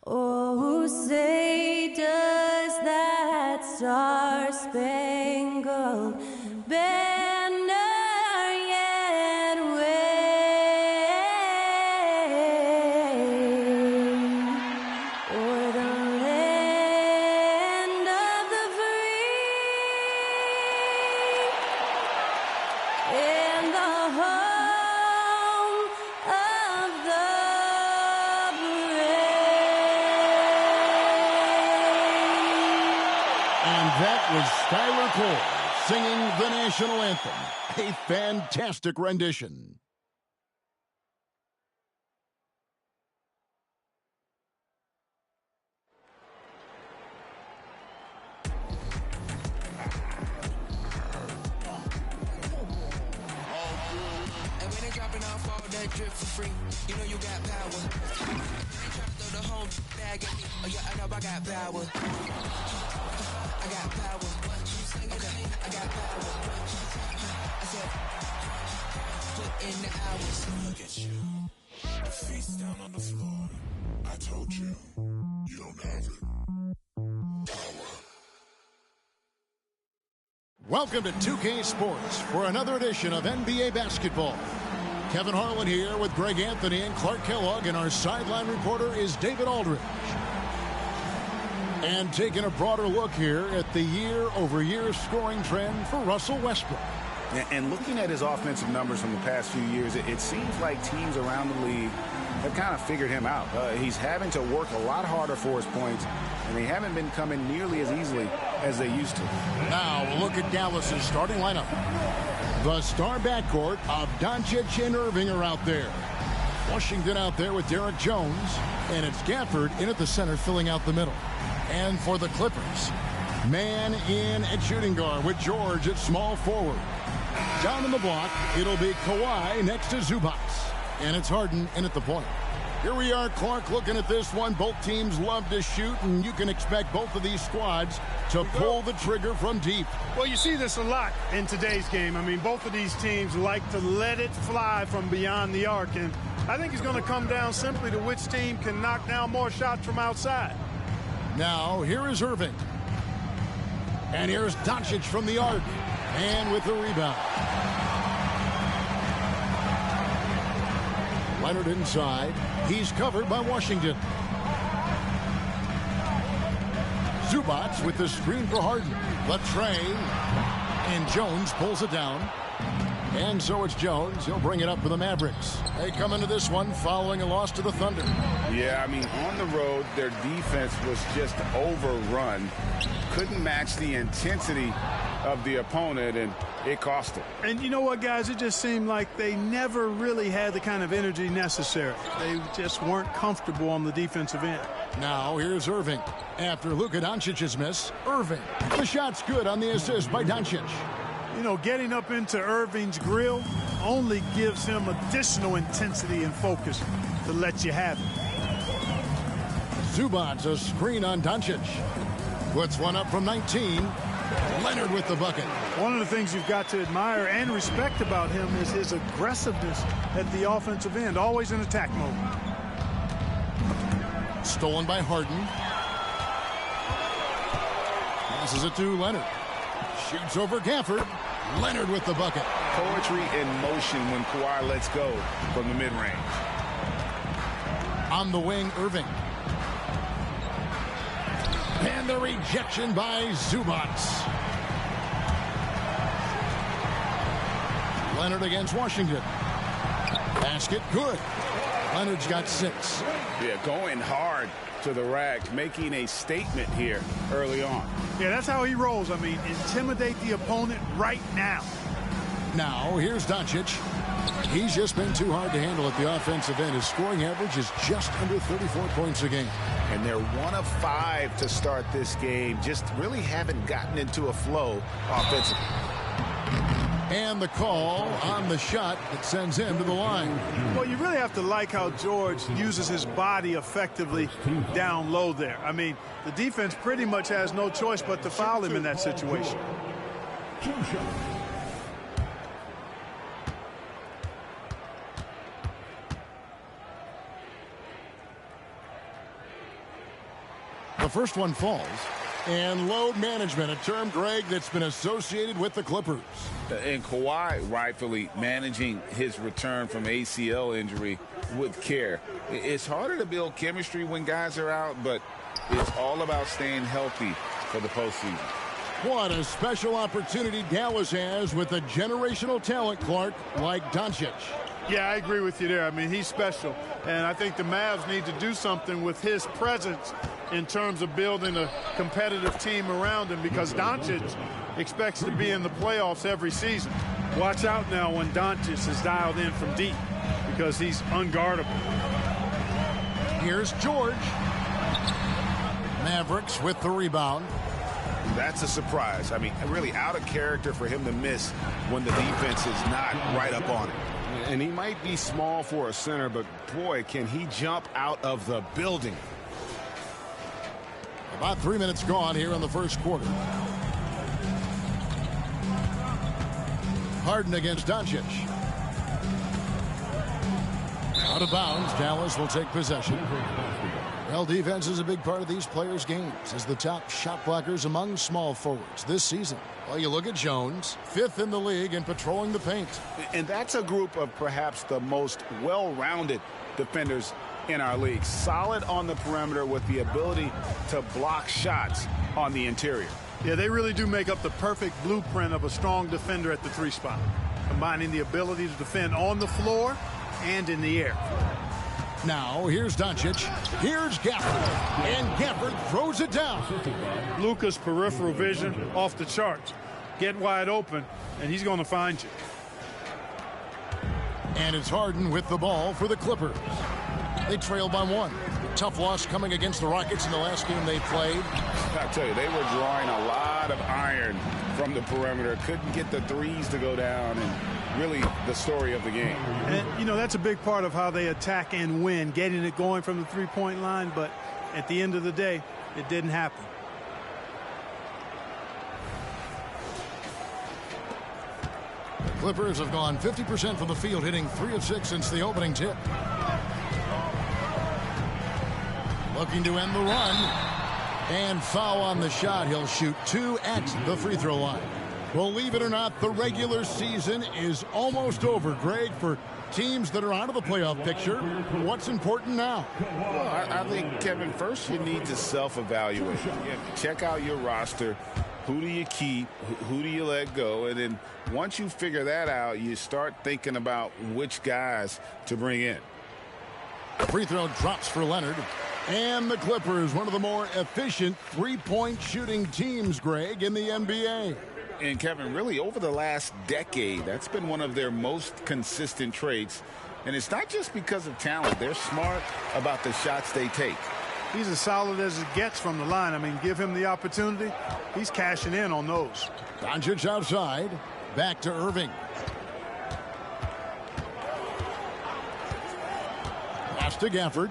Oh, say does that star-spangled banner yet wave o'er the land of the free and the home of the That was Skylar Cole singing the national anthem. A fantastic rendition. And when they dropping off all that drip for free, you know you got power. They try to throw the whole bag at me. Oh yeah, I know I got power. I got power. Okay, I got power. I said, put in the hours. Look at you. Face down on the floor. I told you, you don't have it. Power. Welcome to 2K Sports for another edition of NBA basketball. Kevin Harlan here with Greg Anthony and Clark Kellogg, and our sideline reporter is David Aldridge. And taking a broader look here at the year-over-year scoring trend for Russell Westbrook. And looking at his offensive numbers from the past few years, it seems like teams around the league have kind of figured him out. He's having to work a lot harder for his points, and they haven't been coming nearly as easily as they used to. Now, look at Dallas's starting lineup. The star backcourt of Doncic and Irving are out there. Washington out there with Derek Jones, and it's Gafford in at the center filling out the middle. And for the Clippers, man in at shooting guard with George at small forward. Down in the block, it'll be Kawhi next to Zubac. And it's Harden in at the point. Here we are, Clark, looking at this one. Both teams love to shoot, and you can expect both of these squads to pull the trigger from deep. Well, you see this a lot in today's game. I mean, both of these teams like to let it fly from beyond the arc, and I think it's going to come down simply to which team can knock down more shots from outside. Now, here is Irving. And here's Doncic from the arc. And with the rebound. Leonard inside. He's covered by Washington. Zubac with the screen for Harden. The tray. And Jones pulls it down. And so it's Jones. He'll bring it up for the Mavericks. They come into this one following a loss to the Thunder. Yeah, I mean, on the road, their defense was just overrun. Couldn't match the intensity of the opponent, and it cost them. And you know what, guys? It just seemed like they never really had the kind of energy necessary. They just weren't comfortable on the defensive end. Now, here's Irving. After Luka Doncic's miss, Irving. The shot's good on the assist by Doncic. You know, getting up into Irving's grill only gives him additional intensity and focus to let you have it. Zubac, a screen on Doncic. Puts one up from 19. Leonard with the bucket. One of the things you've got to admire and respect about him is his aggressiveness at the offensive end, always in attack mode. Stolen by Harden. Passes it to Leonard. Shoots over Gafford. Leonard with the bucket. Poetry in motion when Kawhi lets go from the mid-range. On the wing, Irving. And the rejection by Zubac. Leonard against Washington. Basket good. Leonard's got 6. Yeah, going hard to the rack, making a statement here early on. Yeah, that's how he rolls. I mean, intimidate the opponent right now. Now, here's Doncic. He's just been too hard to handle at the offensive end. His scoring average is just under 34 points a game. And they're 1 of 5 to start this game. Just really haven't gotten into a flow offensively. And the call on the shot that sends him to the line. Well, you really have to like how George uses his body effectively down low there. I mean, the defense pretty much has no choice but to foul him in that situation. The first one falls. And load management, a term, Greg, that's been associated with the Clippers. And Kawhi rightfully managing his return from ACL injury with care. It's harder to build chemistry when guys are out, but it's all about staying healthy for the postseason. What a special opportunity Dallas has with a generational talent, Clark, like Doncic. Yeah, I agree with you there. I mean, he's special. And I think the Mavs need to do something with his presence in terms of building a competitive team around him, because Doncic expects to be in the playoffs every season. Watch out now when Doncic is dialed in from deep, because he's unguardable. Here's George. Mavericks with the rebound. That's a surprise. I mean, really out of character for him to miss when the defense is not right up on him. And he might be small for a center, but boy, can he jump out of the building. About 3 minutes gone here in the first quarter. Harden against Doncic. Out of bounds. Dallas will take possession. Well, defense is a big part of these players' games as the top shot blockers among small forwards this season. Well, you look at Jones, 5th in the league in patrolling the paint. And that's a group of perhaps the most well-rounded defenders in our league. Solid on the perimeter with the ability to block shots on the interior. Yeah, they really do make up the perfect blueprint of a strong defender at the 3 spot, combining the ability to defend on the floor and in the air. Now, here's Doncic. Here's Gafford. And Gafford throws it down. Luka's peripheral vision off the charts. Get wide open, and he's going to find you. And it's Harden with the ball for the Clippers. They trail by 1. Tough loss coming against the Rockets in the last game they played. I tell you, they were drawing a lot of iron from the perimeter. Couldn't get the threes to go down, and really the story of the game. And, you know, that's a big part of how they attack and win, getting it going from the three-point line, but at the end of the day, it didn't happen. The Clippers have gone 50% from the field, hitting 3 of 6 since the opening tip. Looking to end the run. And foul on the shot. He'll shoot 2 at the free throw line. Believe it or not, the regular season is almost over, Greg, for teams that are out of the playoff picture. What's important now? Well, I think, Kevin, first you need to self-evaluate. Check out your roster. Who do you keep? Who do you let go? And then once you figure that out, you start thinking about which guys to bring in. Free throw drops for Leonard. And the Clippers, one of the more efficient three-point shooting teams, Greg, in the NBA. And, Kevin, really over the last decade, that's been one of their most consistent traits. And it's not just because of talent. They're smart about the shots they take. He's as solid as it gets from the line. I mean, give him the opportunity. He's cashing in on those. Doncic outside. Back to Irving. Pass to Gafford.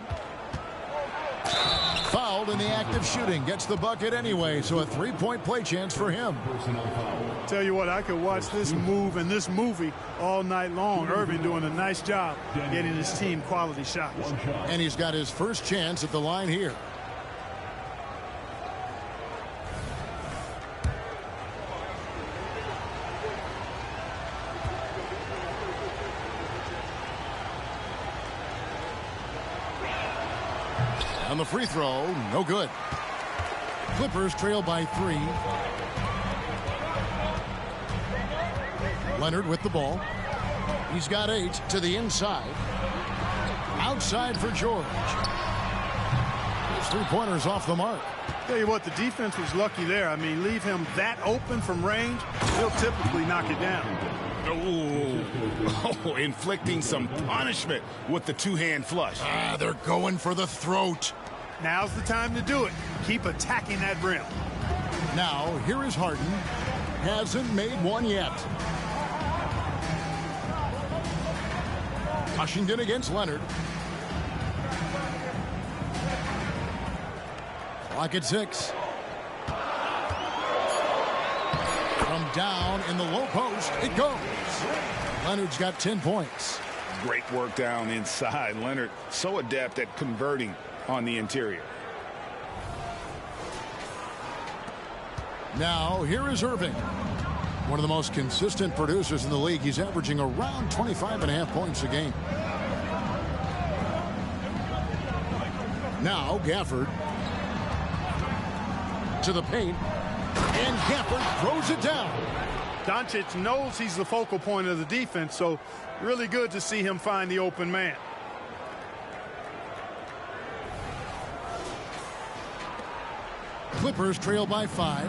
Fouled in the act of shooting. Gets the bucket anyway, so a three-point play chance for him. Tell you what, I could watch this move and this movie all night long. Irving doing a nice job getting his team quality shots. And he's got his first chance at the line here. On the free throw, no good. Clippers trail by 3. Leonard with the ball. He's got 8 to the inside. Outside for George. His three-pointers off the mark. Tell you what, the defense was lucky there. I mean, leave him that open from range, he'll typically knock it down. Oh, inflicting some punishment with the two-hand flush. They're going for the throat. Now's the time to do it. Keep attacking that rim. Now, here is Harden. Hasn't made one yet. Washington against Leonard. Clock at 6. From down in the low post, it goes. Leonard's got 10 points. Great work down inside. Leonard so adept at converting on the interior. Now, here is Irving. One of the most consistent producers in the league. He's averaging around 25.5 points a game. Now, Gafford to the paint. And Gafford throws it down. Doncic knows he's the focal point of the defense, so really good to see him find the open man. Clippers trail by 5.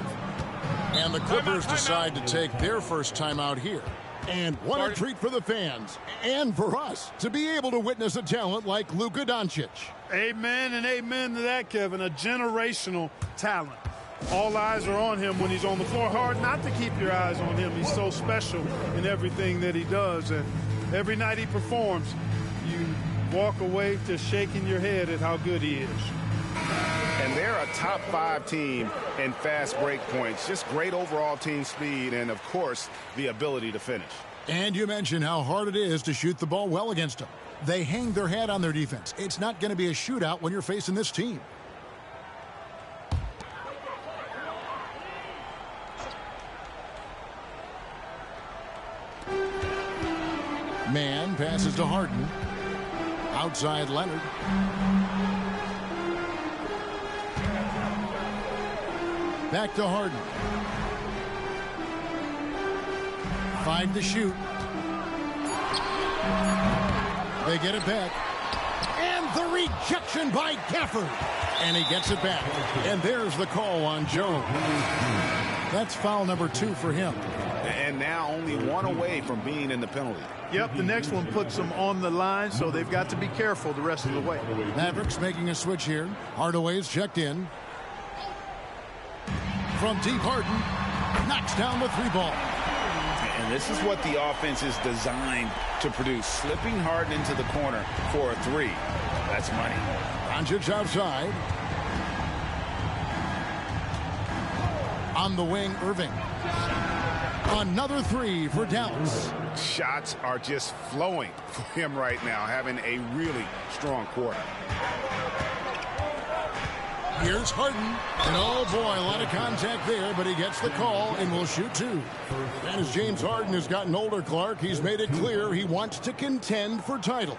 And the Clippers decide to take their first time out here. And what a treat for the fans and for us to be able to witness a talent like Luka Doncic. Amen and amen to that, Kevin. A generational talent. All eyes are on him when he's on the floor. Hard not to keep your eyes on him. He's so special in everything that he does. And every night he performs, you walk away just shaking your head at how good he is. And they're a top 5 team in fast break points. Just great overall team speed and, of course, the ability to finish. And you mentioned how hard it is to shoot the ball well against them. They hang their hat on their defense. It's not going to be a shootout when you're facing this team. Man passes to Harden. Outside Leonard. Back to Harden. 5 to shoot. They get it back. And the rejection by Gafford. And he gets it back. And there's the call on Jones. That's foul number 2 for him. And now only 1 away from being in the penalty. Yep, the next one puts them on the line, so they've got to be careful the rest of the way. Mavericks making a switch here. Hardaway's checked in. From deep, Harden knocks down the 3-ball. And this is what the offense is designed to produce. Slipping Harden into the corner for a 3. That's money. Doncic outside. On the wing, Irving. Another 3 for Dallas. Shots are just flowing for him right now, having a really strong quarter. Here's Harden. And oh boy, a lot of contact there, but he gets the call and will shoot 2. And as James Harden has gotten older, Clark, he's made it clear he wants to contend for titles.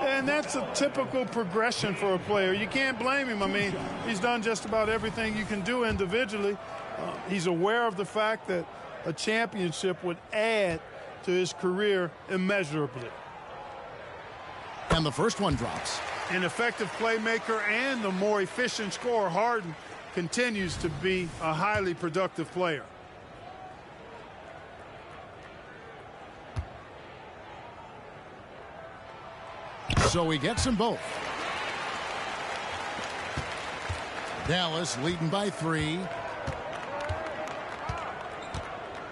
And that's a typical progression for a player. You can't blame him. I mean, he's done just about everything you can do individually. He's aware of the fact that a championship would add to his career immeasurably. And the first one drops. An effective playmaker and a more efficient scorer, Harden continues to be a highly productive player. So he gets them both. Dallas leading by 3.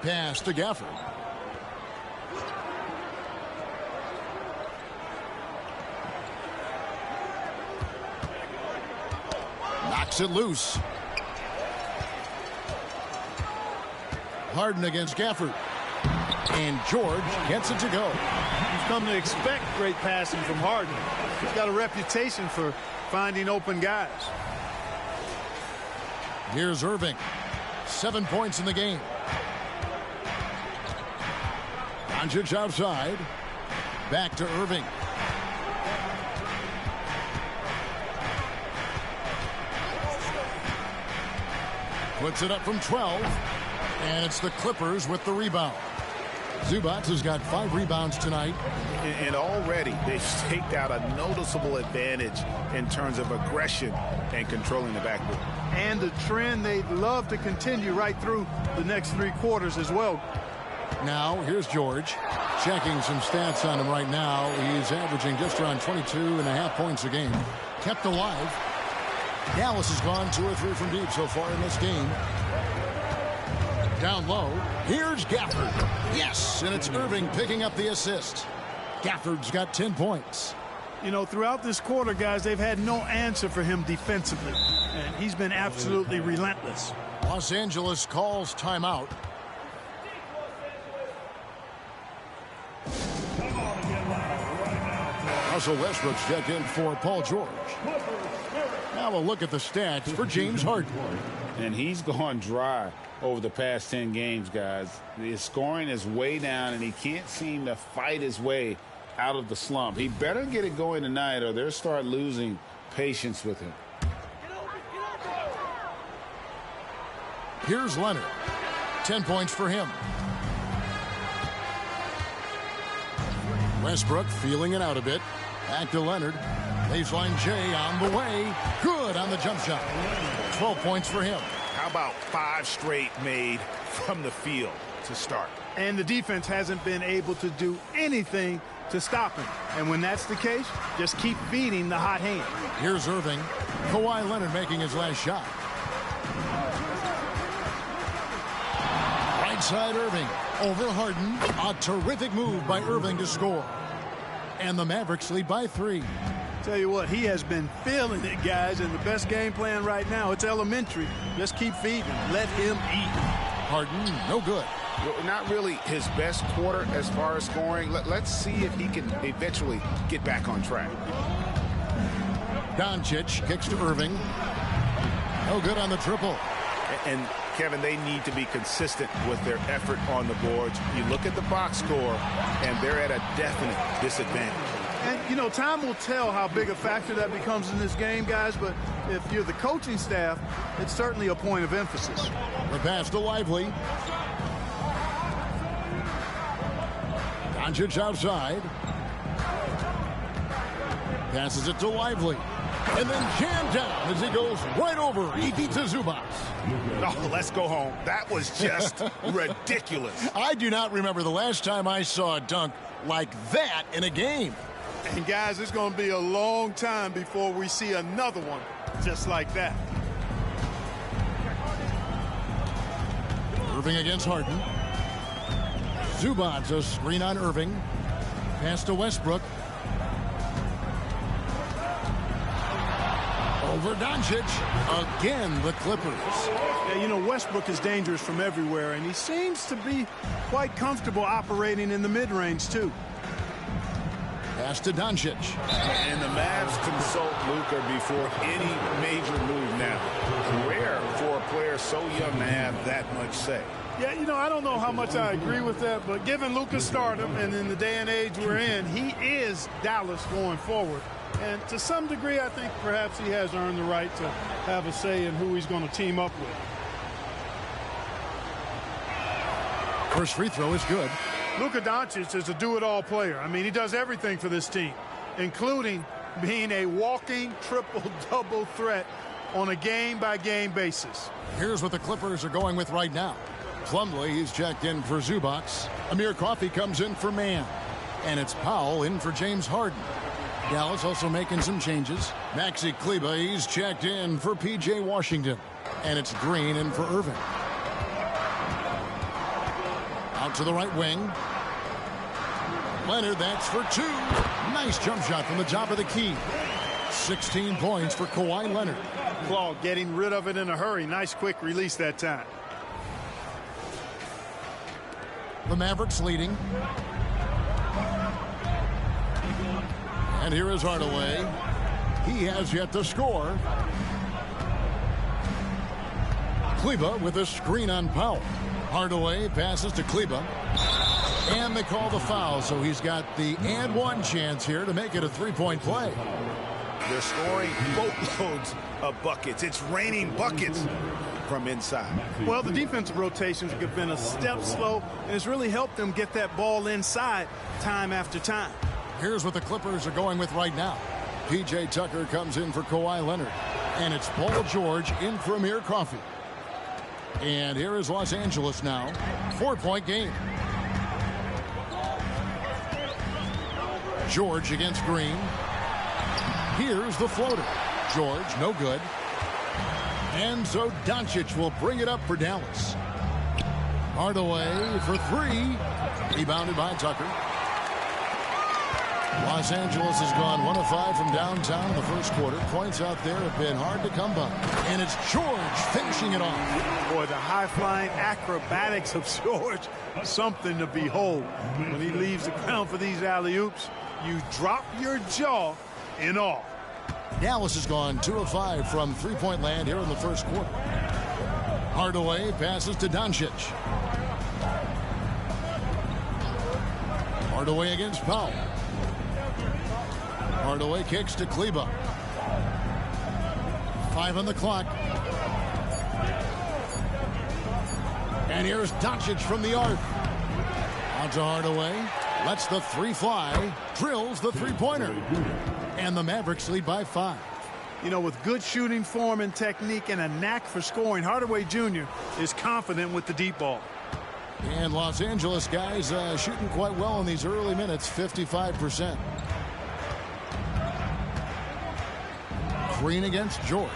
Pass to Gafford. Knocks it loose. Harden against Gafford. And George gets it to go. You've come to expect great passing from Harden. He's got a reputation for finding open guys. Here's Irving. 7 points in the game. Doncic outside. Back to Irving. Puts it up from 12. And it's the Clippers with the rebound. Zubac has got 5 rebounds tonight. And already they've staked out a noticeable advantage in terms of aggression and controlling the backboard. And a trend they'd love to continue right through the next 3 quarters as well. Now, here's George. Checking some stats on him right now. He's averaging just around 22.5 points a game. Kept alive. Dallas has gone 2 or 3 from deep so far in this game. Down low. Here's Gafford. Yes, and it's Irving picking up the assist. Gafford's got 10 points. You know, throughout this quarter, guys, they've had no answer for him defensively. And he's been absolutely relentless. Los Angeles calls timeout. Russell Westbrook's checked in for Paul George. Now a look at the stats for James Harden. And he's gone dry over the past 10 games, guys. His scoring is way down, and he can't seem to fight his way out of the slump. He better get it going tonight, or they'll start losing patience with him. Here's Leonard. 10 points for him. Westbrook feeling it out a bit. Back to Leonard. Baseline J on the way. Good on the jump shot. 12 points for him. How about 5 straight made from the field to start? And the defense hasn't been able to do anything to stop him. And when that's the case, just keep feeding the hot hand. Here's Irving. Kawhi Leonard making his last shot. Right side Irving. Over Harden. A terrific move by Irving to score. And the Mavericks lead by 3. Tell you what, he has been feeling it, guys, and the best game plan right now, it's elementary. Just keep feeding. Let him eat. Harden, no good. Not really his best quarter as far as scoring. Let's see if he can eventually get back on track. Doncic kicks to Irving. No good on the triple. And Kevin, they need to be consistent with their effort on the boards. You look at the box score, and they're at a definite disadvantage. And, you know, time will tell how big a factor that becomes in this game, guys, but if you're the coaching staff, it's certainly a point of emphasis. The pass to Lively. Doncic outside. Passes it to Lively. And then jammed down as he goes right over. He beats Zubac. Oh, let's go home. That was just ridiculous. I do not remember the last time I saw a dunk like that in a game. And, guys, it's going to be a long time before we see another one just like that. Irving against Harden. Zubac, a screen on Irving. Pass to Westbrook. Over Doncic. Again, the Clippers. Yeah, you know, Westbrook is dangerous from everywhere, and he seems to be quite comfortable operating in the mid-range, too. Pass to Doncic. And the Mavs consult Luka before any major move now. Rare for a player so young to have that much say. Yeah, you know, I don't know how much I agree with that, but given Luka's stardom and in the day and age we're in, he is Dallas going forward. And to some degree, I think perhaps he has earned the right to have a say in who he's going to team up with. First free throw is good. Luka Doncic is a do-it-all player. I mean, he does everything for this team, including being a walking triple-double threat on a game-by-game basis. Here's what the Clippers are going with right now. Plumlee, he's checked in for Zubac. Amir Coffey comes in for Mann. And it's Powell in for James Harden. Dallas also making some changes. Maxi Kleber, he's checked in for P.J. Washington. And it's Green in for Irving. Out to the right wing. Leonard, that's for 2. Nice jump shot from the top of the key. 16 points for Kawhi Leonard. Claude getting rid of it in a hurry. Nice quick release that time. The Mavericks leading. And here is Hardaway. He has yet to score. Kleber with a screen on Powell. Hardaway passes to Kleber. And they call the foul, so he's got the and one chance here to make it a three-point play. They're scoring boatloads of buckets. It's raining buckets from inside. Well, the defensive rotations have been a step slow, and it's really helped them get that ball inside time after time. Here's what the Clippers are going with right now. P.J. Tucker comes in for Kawhi Leonard. And it's Paul George in for Amir Coffey. And here is Los Angeles now. 4-point game. George against Green. Here's the floater. George, no good. And so Doncic will bring it up for Dallas. Hardaway for 3. Rebounded by Tucker. Los Angeles has gone 1 of 5 from downtown in the first quarter. Points out there have been hard to come by. And it's George finishing it off. Boy, the high-flying acrobatics of George, something to behold. When he leaves the ground for these alley-oops, you drop your jaw in awe. Dallas has gone 2 of 5 from three-point land here in the first quarter. Hardaway passes to Doncic. Hardaway against Powell. Hardaway kicks to Kleba. 5 on the clock. And here's Doncic from the arc. On to Hardaway. Lets the three fly. Drills the three-pointer. And the Mavericks lead by 5. You know, with good shooting form and technique and a knack for scoring, Hardaway Jr. is confident with the deep ball. And Los Angeles guys shooting quite well in these early minutes, 55%. Green against George.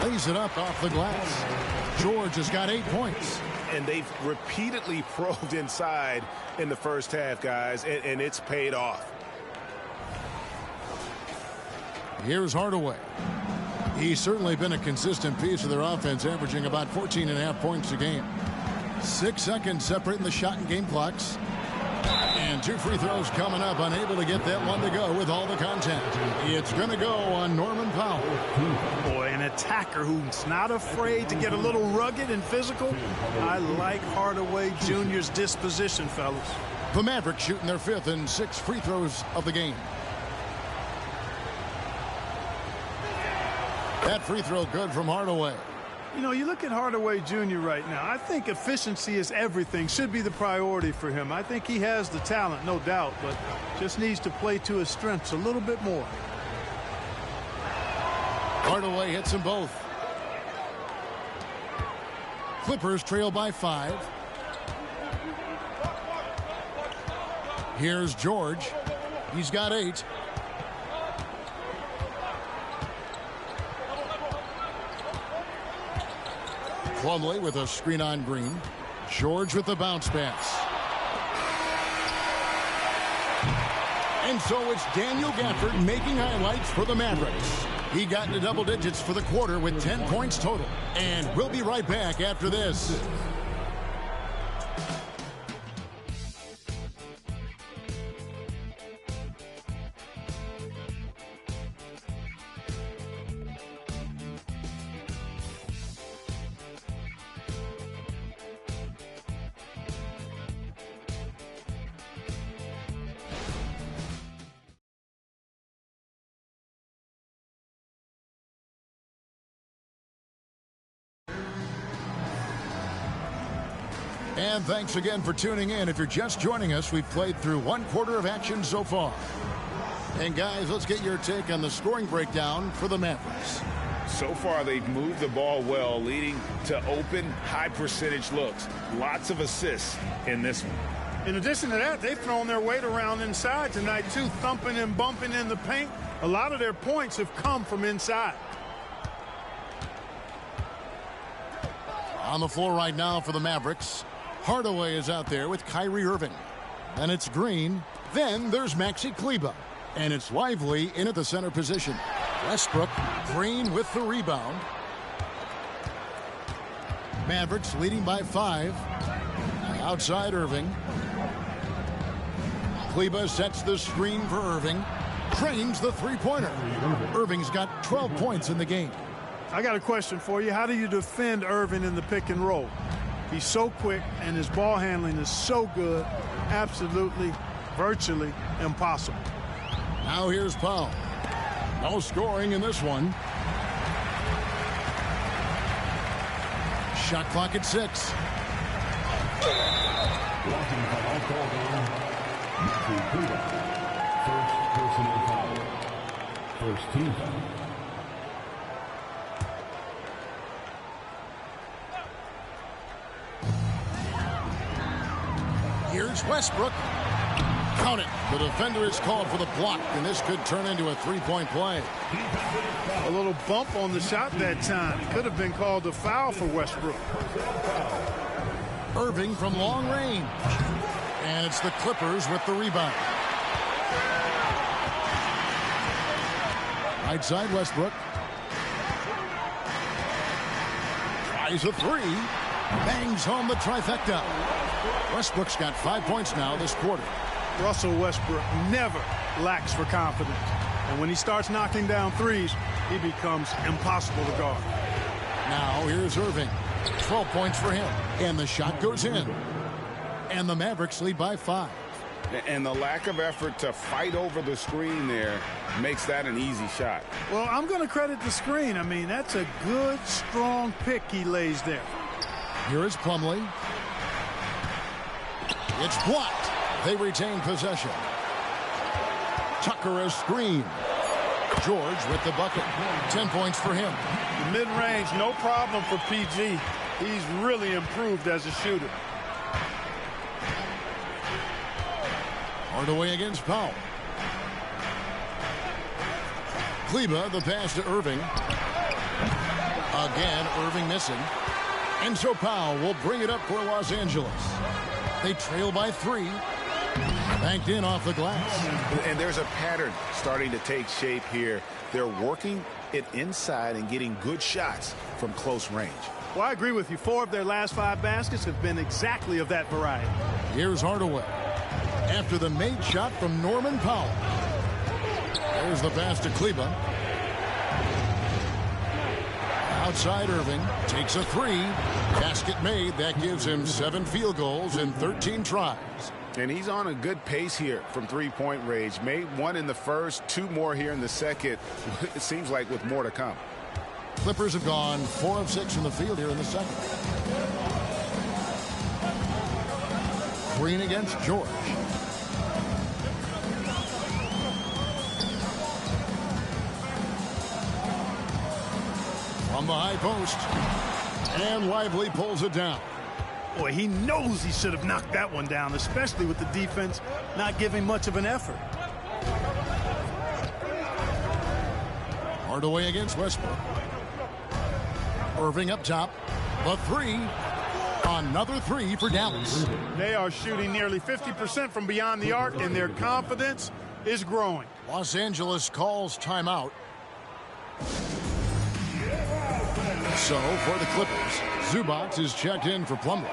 Lays it up off the glass. George has got 8 points. And they've repeatedly probed inside in the first half, guys, and it's paid off. Here's Hardaway. He's certainly been a consistent piece of their offense, averaging about 14.5 points a game. 6 seconds separating the shot and game clocks. And 2 free throws coming up, unable to get that one to go with all the contact. It's going to go on Norman Powell. Boy, an attacker who's not afraid to get a little rugged and physical. I like Hardaway Jr.'s disposition, fellas. The Mavericks shooting their 5th and 6th free throws of the game. That free throw good from Hardaway. You know, you look at Hardaway Jr. right now. I think efficiency is everything, should be the priority for him. I think he has the talent, no doubt, but just needs to play to his strengths a little bit more. Hardaway hits them both. Clippers trail by 5. Here's George. He's got 8. Plumlee with a screen on Green. George with the bounce pass. And so it's Daniel Gafford making highlights for the Mavericks. He got into double digits for the quarter with 10 points total. And we'll be right back after this. And thanks again for tuning in. If you're just joining us, we've played through 1 quarter of action so far. And guys, let's get your take on the scoring breakdown for the Mavericks. So far, they've moved the ball well, leading to open, high-percentage looks. Lots of assists in this one. In addition to that, they've thrown their weight around inside tonight, too, thumping and bumping in the paint. A lot of their points have come from inside. On the floor right now for the Mavericks, Hardaway is out there with Kyrie Irving. Then it's Green. Then there's Maxi Kleba. And it's Lively in at the center position. Westbrook, Green with the rebound. Mavericks leading by 5. Outside Irving. Kleba sets the screen for Irving. Trains the three-pointer. Irving's got 12 points in the game. I got a question for you. How do you defend Irving in the pick and roll? He's so quick, and his ball handling is so good. Absolutely, virtually impossible. Now here's Powell. No scoring in this one. Shot clock at 6. Blocking foul called on Maxi Kleba. First personal foul. First team foul. Here's Westbrook. Count it. The defender is called for the block, and this could turn into a three-point play. A little bump on the shot that time. It could have been called a foul for Westbrook. Irving from long range. And it's the Clippers with the rebound. Right side Westbrook. Tries a 3. Bangs home the trifecta. Westbrook's got 5 points now this quarter. Russell Westbrook never lacks for confidence. And when he starts knocking down threes, he becomes impossible to guard. Now here's Irving. 12 points for him. And the shot goes in. And the Mavericks lead by 5. And the lack of effort to fight over the screen there makes that an easy shot. Well, I'm going to credit the screen. I mean, that's a good, strong pick he lays there. Here is Plumlee. It's blocked. They retain possession. Tucker a screen. George with the bucket. 10 points for him. The mid-range, no problem for PG. He's really improved as a shooter. Hardaway against Powell. Kleba, the pass to Irving. Again, Irving missing. And so Powell will bring it up for Los Angeles. They trail by 3. Banked in off the glass. And there's a pattern starting to take shape here. They're working it inside and getting good shots from close range. Well, I agree with you. 4 of their last 5 baskets have been exactly of that variety. Here's Hardaway. After the made shot from Norman Powell. There's the pass to Kleba. Outside Irving. Takes a 3. Basket made. That gives him 7 field goals in 13 tries. And he's on a good pace here from three-point range. Made 1 in the first, 2 more here in the second. It seems like with more to come. Clippers have gone 4 of 6 from the field here in the second. Green against George. From the high post. And Lively pulls it down. Boy, he knows he should have knocked that one down, especially with the defense not giving much of an effort. Hardaway against Westbrook. Irving up top. The 3. Another 3 for Dallas. They are shooting nearly 50% from beyond the arc, and their confidence is growing. Los Angeles calls timeout. So for the Clippers, Zubac is checked in for Plumlee.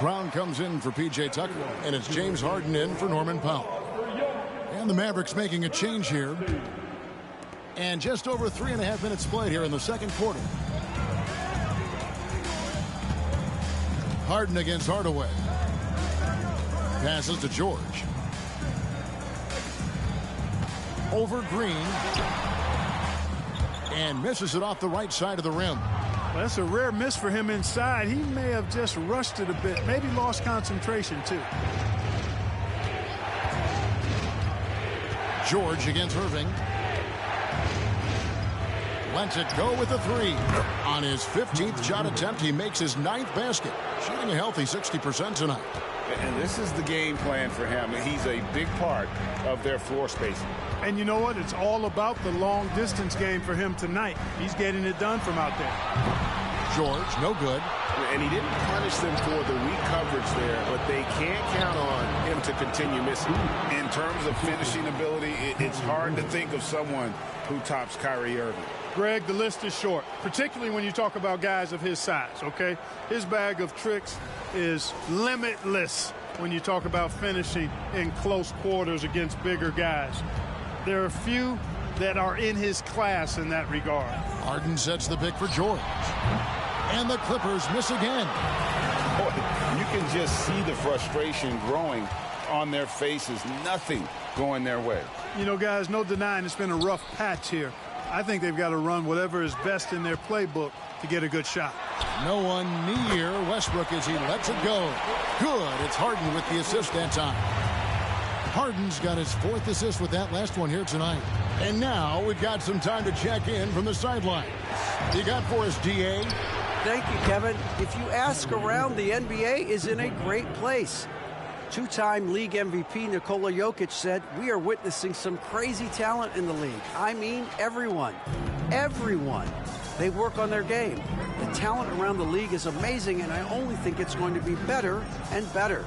Brown comes in for P.J. Tucker, and it's James Harden in for Norman Powell. And the Mavericks making a change here. And just over 3.5 minutes played here in the second quarter. Harden against Hardaway. Passes to George. Over Green. And misses it off the right side of the rim. Well, that's a rare miss for him inside. He may have just rushed it a bit, maybe lost concentration too. George against Irving. Lets it go with a 3. On his 15th shot attempt, he makes his 9th basket. Shooting a healthy 60% tonight. And this is the game plan for him. He's a big part of their floor spacing. And you know what? It's all about the long distance game for him tonight. He's getting it done from out there. George, no good. And he didn't punish them for the weak coverage there, but they can't count on him to continue missing. In terms of finishing ability, it's hard to think of someone who tops Kyrie Irving. Greg, the list is short, particularly when you talk about guys of his size, okay? His bag of tricks is limitless when you talk about finishing in close quarters against bigger guys. There are few that are in his class in that regard. Harden sets the pick for George. And the Clippers miss again. Boy, you can just see the frustration growing on their faces. Nothing going their way. You know, guys, no denying it's been a rough patch here. I think they've got to run whatever is best in their playbook to get a good shot. No one near Westbrook as he lets it go. Good. It's Harden with the assist that time. Harden's got his 4th assist with that last one here tonight. And now we've got some time to check in from the sidelines. You got for us, D.A.? Thank you, Kevin. If you ask around, the NBA is in a great place. 2-time league MVP Nikola Jokic said, "We are witnessing some crazy talent in the league. I mean, everyone. Everyone. They work on their game. The talent around the league is amazing, and I only think it's going to be better and better."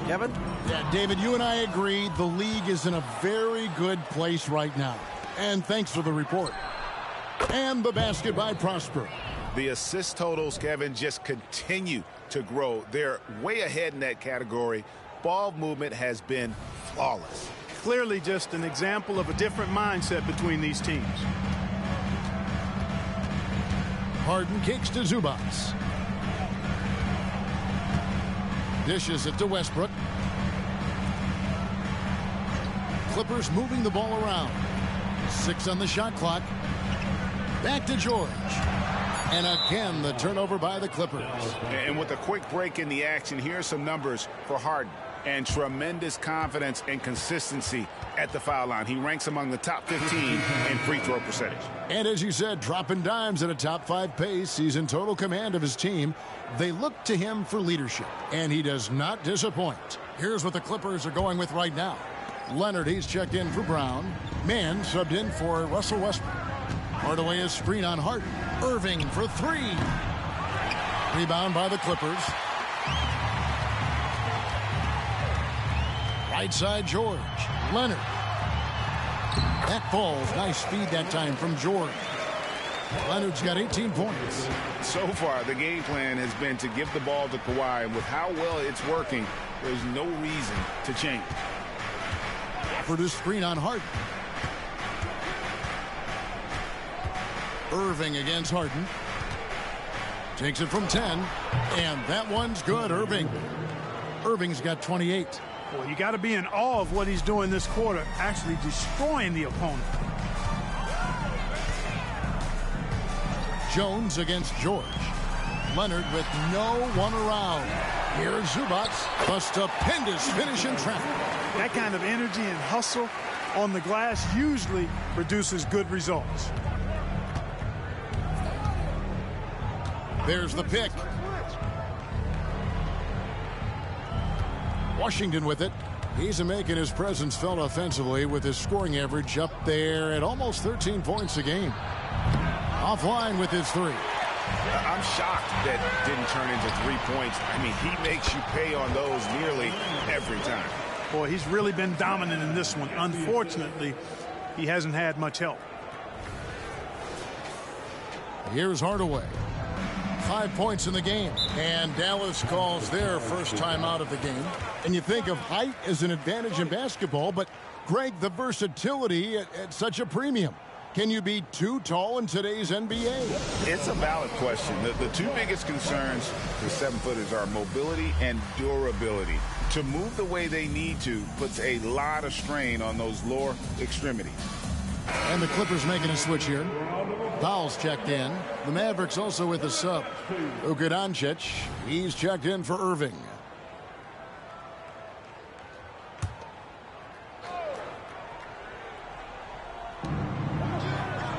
Kevin? Yeah, David, you and I agree the league is in a very good place right now. And thanks for the report. And the basket by Prosper. The assist totals, Kevin, just continue to grow. They're way ahead in that category. Ball movement has been flawless. Clearly just an example of a different mindset between these teams. Harden kicks to Zubats. Dishes it to Westbrook. Clippers moving the ball around. 6 on the shot clock. Back to George. And again, the turnover by the Clippers. And with a quick break in the action, here's some numbers for Harden. And tremendous confidence and consistency at the foul line. He ranks among the top 15 in free throw percentage. And as you said, dropping dimes at a top 5 pace. He's in total command of his team. They look to him for leadership, and he does not disappoint. Here's what the Clippers are going with right now. Leonard, he's checked in for Brown. Mann subbed in for Russell Westbrook. Hardaway is screen on Harden. Irving for 3. Rebound by the Clippers. Right side, George. Leonard. That falls. Nice speed that time from George. Leonard's got 18 points. So far, the game plan has been to give the ball to Kawhi, and with how well it's working, there's no reason to change. For the screen on Harden. Irving against Harden. Takes it from 10, and that one's good. Irving's got 28. Well, you got to be in awe of what he's doing this quarter, actually destroying the opponent. Jones against George. Leonard with no one around. Here's Zubats. A stupendous finish in traffic. That kind of energy and hustle on the glass usually produces good results. There's the pick. Washington with it. He's making his presence felt offensively with his scoring average up there at almost 13 points a game. Offline with his 3. I'm shocked that didn't turn into 3 points. I mean, he makes you pay on those nearly every time. Boy, he's really been dominant in this one. Unfortunately, he hasn't had much help. Here's Hardaway. 5 points in the game. And Dallas calls their first time out of the game. And you think of height as an advantage in basketball, but Greg, the versatility at such a premium. Can you be too tall in today's NBA? It's a valid question. The two biggest concerns for 7-footers are mobility and durability. To move the way they need to puts a lot of strain on those lower extremities. And the Clippers making a switch here. Powell's checked in. The Mavericks also with a sub. Luka Doncic, he's checked in for Irving.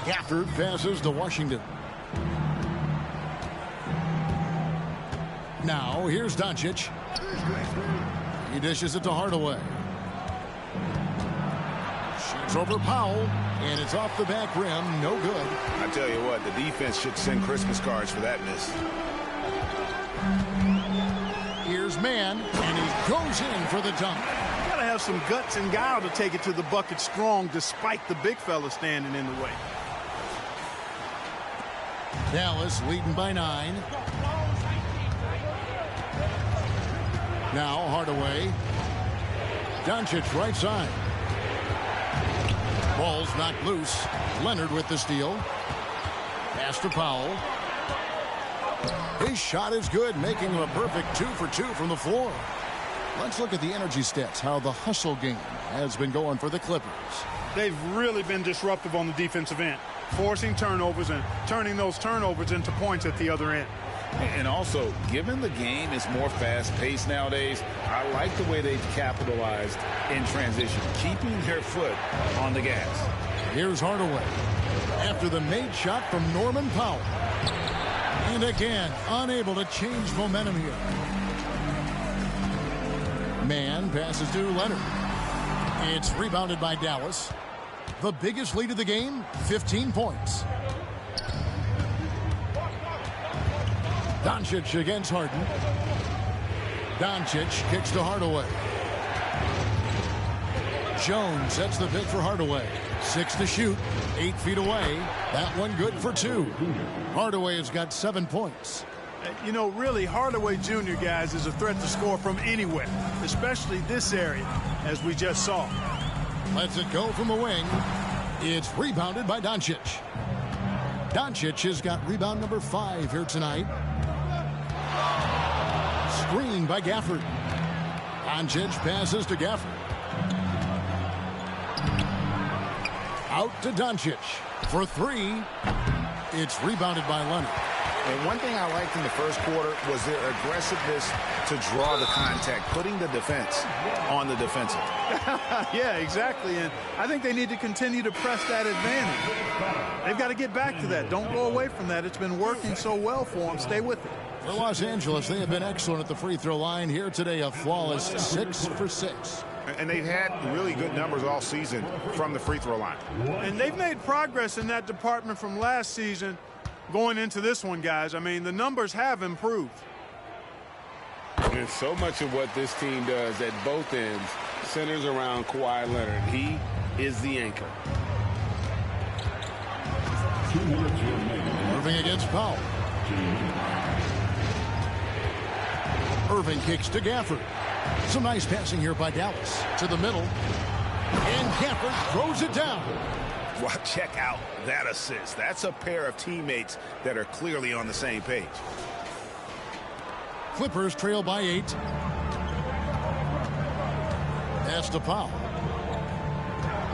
Gafford passes to Washington. Now here's Doncic. He dishes it to Hardaway. Shoots over Powell, and it's off the back rim. No good. I tell you what, the defense should send Christmas cards for that miss. Here's Mann, and he goes in for the dunk. You got to have some guts and guile to take it to the bucket strong despite the big fella standing in the way. Dallas leading by 9. Now Hardaway. Doncic right side. Ball's knocked loose. Leonard with the steal. Pass to Powell. His shot is good, making him a perfect 2 for 2 from the floor. Let's look at the energy stats, how the hustle game has been going for the Clippers. They've really been disruptive on the defensive end, forcing turnovers and turning those turnovers into points at the other end. And also, given the game is more fast-paced nowadays, I like the way they've capitalized in transition, keeping their foot on the gas. Here's Hardaway. After the made shot from Norman Powell. And again, unable to change momentum here. Mann passes to Leonard. It's rebounded by Dallas. The biggest lead of the game, 15 points. Doncic against Harden. Doncic kicks to Hardaway. Jones sets the pick for Hardaway. 6 to shoot, 8 feet away. That one good for 2. Hardaway has got 7 points. You know, really, Hardaway Jr., guys, is a threat to score from anywhere, especially this area, as we just saw. Lets it go from the wing. It's rebounded by Doncic. Doncic has got rebound number 5 here tonight. Screen by Gafford. Doncic passes to Gafford. Out to Doncic for 3. It's rebounded by Leonard. And one thing I liked in the first quarter was their aggressiveness to draw the contact, putting the defense on the defensive. Yeah, exactly. And I think they need to continue to press that advantage. They've got to get back to that. Don't go away from that. It's been working so well for them. Stay with it. For Los Angeles, they have been excellent at the free throw line. Here today, a flawless 6 for 6. And they've had really good numbers all season from the free throw line. And they've made progress in that department from last season going into this one, guys. I mean, the numbers have improved. And so much of what this team does at both ends centers around Kawhi Leonard. He is the anchor. Irving against Powell. Irving kicks to Gafford. Some nice passing here by Dallas. To the middle. And Gafford throws it down. Well, check out that assist. That's a pair of teammates that are clearly on the same page. Clippers trail by 8. Pass to Powell.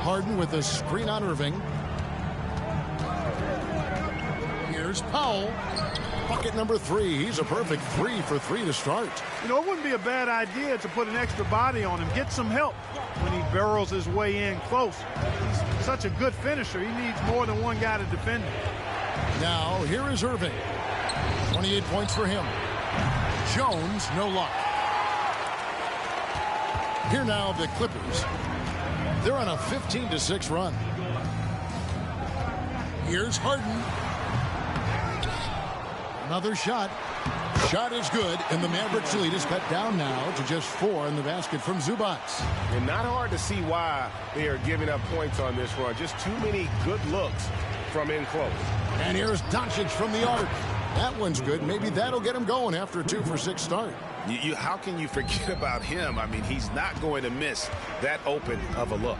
Harden with a screen on Irving. Here's Powell. Bucket number 3. He's a perfect 3 for 3 to start. You know, it wouldn't be a bad idea to put an extra body on him, get some help when he barrels his way in close. He's such a good finisher. He needs more than one guy to defend him. Now, here is Irving. 28 points for him. Jones, no luck. Here now, the Clippers. They're on a 15-6 run. Here's Harden. Another shot. Shot is good, and the Mavericks lead is cut down now to just 4 in the basket from Zubac. And not hard to see why they are giving up points on this run. Just too many good looks from in close. And here's Doncic from the arc. That one's good. Maybe that'll get him going after a 2 for 6 start. How can you forget about him? I mean, he's not going to miss that open of a look.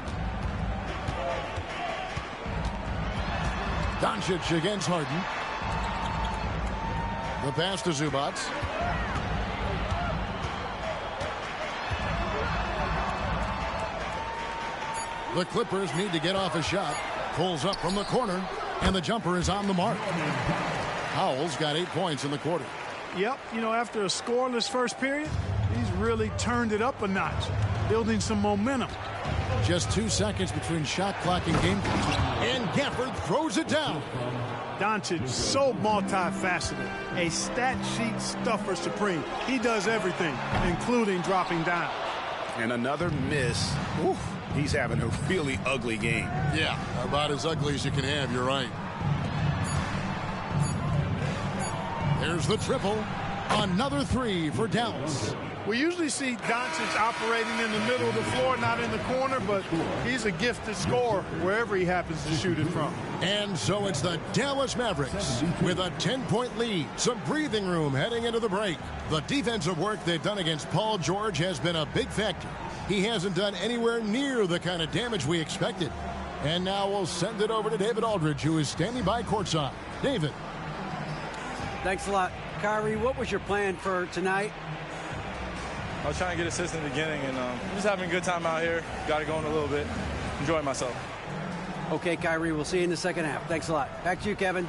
Doncic against Harden. The pass to Zubac. The Clippers need to get off a shot. Pulls up from the corner, and the jumper is on the mark. Powell's got 8 points in the quarter. Yep, you know, after a scoreless first period, he's really turned it up a notch, building some momentum. Just 2 seconds between shot clock and game clock. And Gafford throws it down. Doncic, so multifaceted, a stat sheet stuffer supreme. He does everything, including dropping down. And another miss. Oof, he's having a really ugly game. Yeah, about as ugly as you can have, you're right. There's the triple. Another 3 for Dallas. We usually see Doncic operating in the middle of the floor, not in the corner, but he's a gifted scorer wherever he happens to shoot it from. And so it's the Dallas Mavericks with a 10-point lead. Some breathing room heading into the break. The defensive work they've done against Paul George has been a big factor. He hasn't done anywhere near the kind of damage we expected. And now we'll send it over to David Aldridge, who is standing by courtside. David. Thanks a lot. Kyrie, what was your plan for tonight? I was trying to get assists in the beginning, and I'm just having a good time out here. Got it going a little bit. Enjoying myself. Okay, Kyrie, we'll see you in the second half. Thanks a lot. Back to you, Kevin.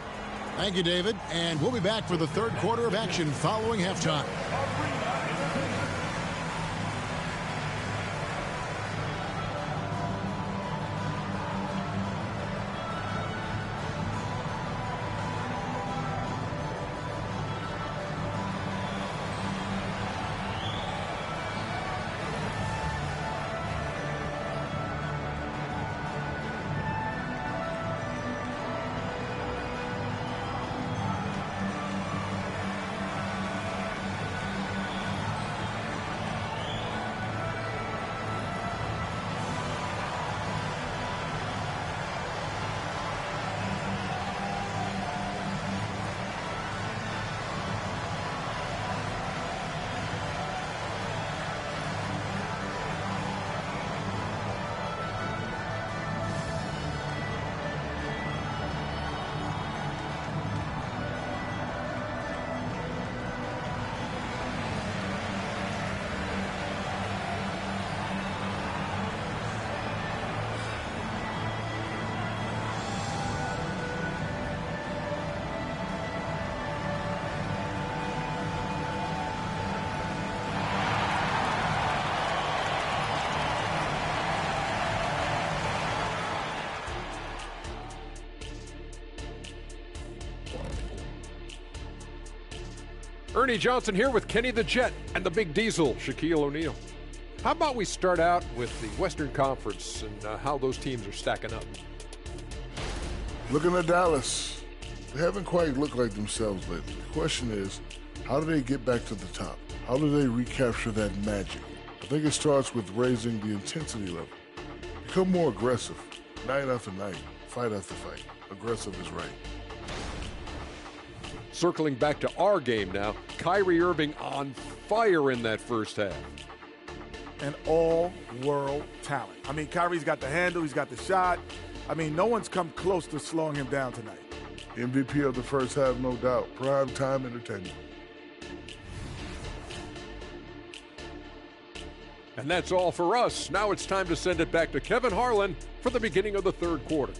Thank you, David. And we'll be back for the third quarter of action following halftime. Ernie Johnson here with Kenny the Jet and the Big Diesel, Shaquille O'Neal. How about we start out with the Western Conference and how those teams are stacking up? Looking at Dallas, they haven't quite looked like themselves lately. The question is, how do they get back to the top? How do they recapture that magic? I think it starts with raising the intensity level. Become more aggressive, night after night, fight after fight. Aggressive is right. Circling back to our game now, Kyrie Irving on fire in that first half. An all-world talent. I mean, Kyrie's got the handle, he's got the shot. I mean, no one's come close to slowing him down tonight. MVP of the first half, no doubt. Prime time entertainment. And that's all for us. Now it's time to send it back to Kevin Harlan for the beginning of the third quarter.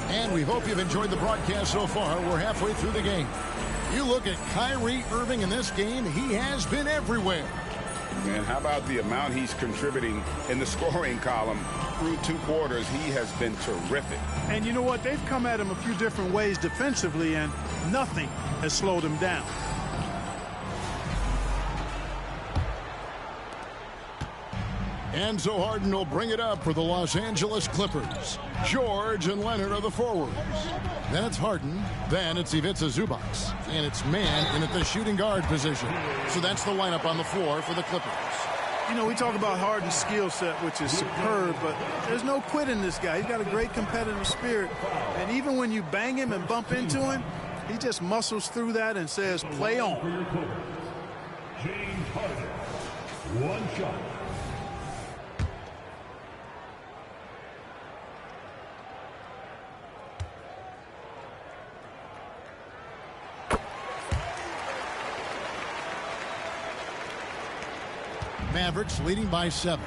And we hope you've enjoyed the broadcast so far. We're halfway through the game. You look at Kyrie Irving in this game, he has been everywhere. And how about the amount he's contributing in the scoring column through 2 quarters? He has been terrific. And you know what? They've come at him a few different ways defensively, and nothing has slowed him down. And so Harden will bring it up for the Los Angeles Clippers. George and Leonard are the forwards. Then it's Harden. Then it's Ivica Zubac. And it's man in at the shooting guard position. So that's the lineup on the floor for the Clippers. You know, we talk about Harden's skill set, which is superb, but there's no quit in this guy. He's got a great competitive spirit. And even when you bang him and bump into him, he just muscles through that and says, play on. James Harden, 1 shot. Mavericks leading by 7.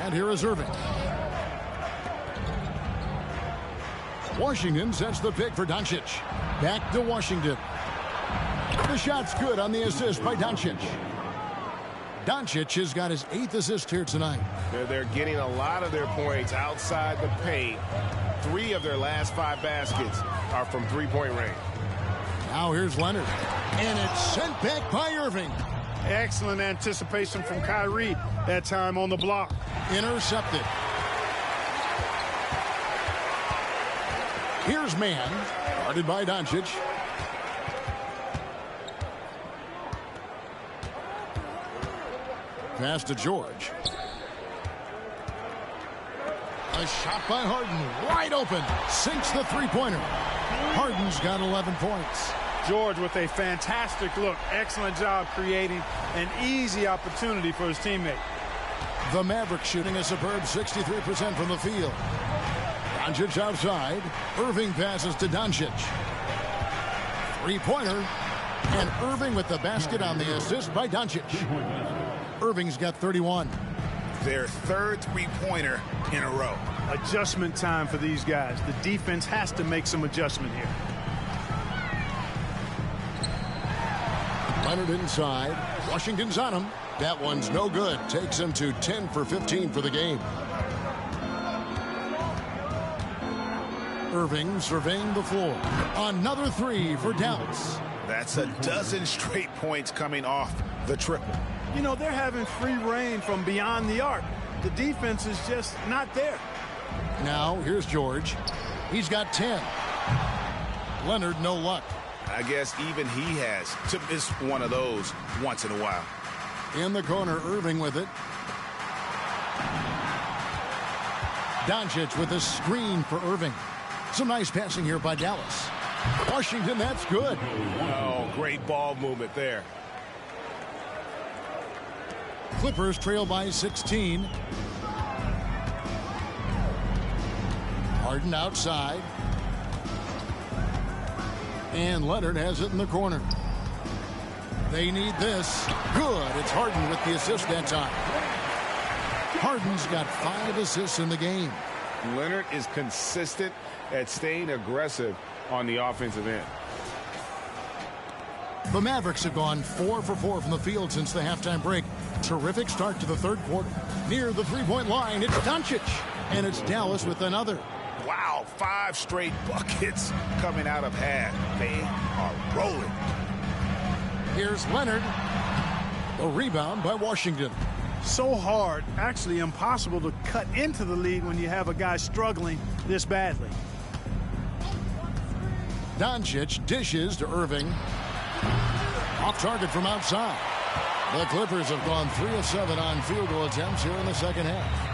And here is Irving. Washington sets the pick for Doncic. Back to Washington. The shot's good on the assist by Doncic. Doncic has got his 8th assist here tonight. They're getting a lot of their points outside the paint. 3 of their last 5 baskets are from three-point range. Now here's Leonard. And it's sent back by Irving. Excellent anticipation from Kyrie that time on the block. Intercepted. Here's man. Guarded by Doncic. Pass to George. A shot by Harden. Wide open. Sinks the three-pointer. Harden's got 11 points. George with a fantastic look. Excellent job creating an easy opportunity for his teammate. The Mavericks shooting a superb 63% from the field. Doncic outside. Irving passes to Doncic. Three-pointer. And Irving with the basket on the assist by Doncic. Irving's got 31. Their 3rd three-pointer in a row. Adjustment time for these guys. The defense has to make some adjustment here. Leonard inside. Washington's on him. That one's no good. Takes him to 10 for 15 for the game. Irving surveying the floor. Another 3 for Dallas. That's a dozen straight points coming off the triple. You know, they're having free reign from beyond the arc. The defense is just not there. Now, here's George. He's got 10. Leonard, no luck. I guess even he has to miss one of those once in a while. In the corner, Irving with it. Doncic with a screen for Irving. Some nice passing here by Dallas. Washington, that's good. Oh, great ball movement there. Clippers trail by 16. Harden outside. And Leonard has it in the corner. They need this. Good. It's Harden with the assist that time. Harden's got 5 assists in the game. Leonard is consistent at staying aggressive on the offensive end. The Mavericks have gone 4 for 4 from the field since the halftime break. Terrific start to the third quarter. Near the three-point line, it's Doncic. And it's Dallas with another. Wow, 5 straight buckets coming out of half. They are rolling. Here's Leonard. A rebound by Washington. So hard, actually impossible to cut into the lead when you have a guy struggling this badly. Doncic dishes to Irving. Off target from outside. The Clippers have gone 3 of 7 on field goal attempts here in the second half.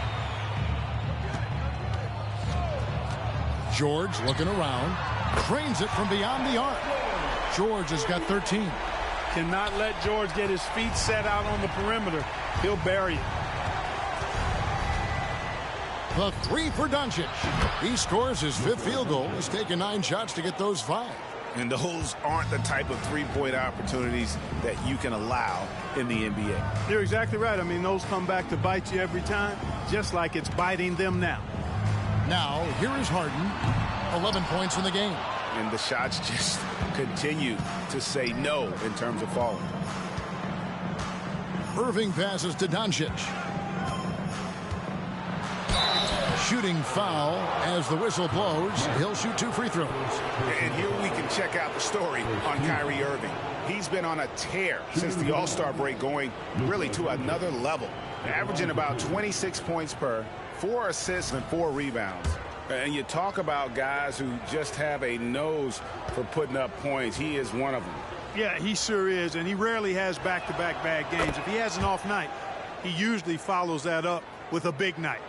George looking around. Trains it from beyond the arc. George has got 13. Cannot let George get his feet set out on the perimeter. He'll bury it. The 3 for Doncic. He scores his 5th field goal. He's taken 9 shots to get those 5. And those aren't the type of three-point opportunities that you can allow in the NBA. You're exactly right. I mean, those come back to bite you every time, just like it's biting them now. Now, here is Harden. 11 points in the game. And the shots just continue to say no in terms of falling. Irving passes to Doncic. Shooting foul as the whistle blows. He'll shoot 2 free throws. And here we can check out the story on Kyrie Irving. He's been on a tear since the All-Star break, going really to another level. Averaging about 26 points per, 4 assists and 4 rebounds. And you talk about guys who just have a nose for putting up points. He is one of them. Yeah, he sure is, and he rarely has back-to-back bad games. If he has an off night, he usually follows that up with a big night.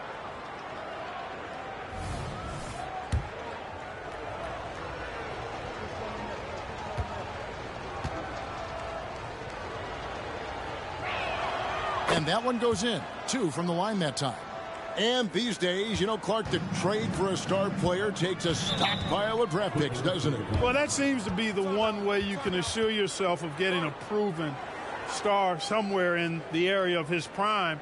And that one goes in. 2 from the line that time. And these days, you know, Clark, the trade for a star player takes a stockpile of draft picks, doesn't it? Well, that seems to be the one way you can assure yourself of getting a proven star somewhere in the area of his prime.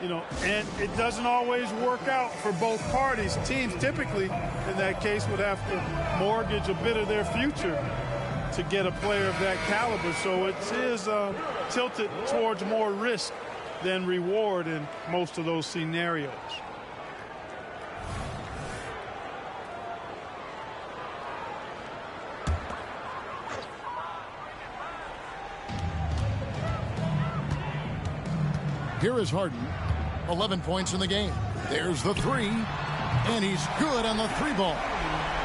You know, and it doesn't always work out for both parties. Teams typically, in that case, would have to mortgage a bit of their future to get a player of that caliber. So it is tilted towards more risk than reward in most of those scenarios. Here is Harden. 11 points in the game. There's the 3. And he's good on the 3-ball.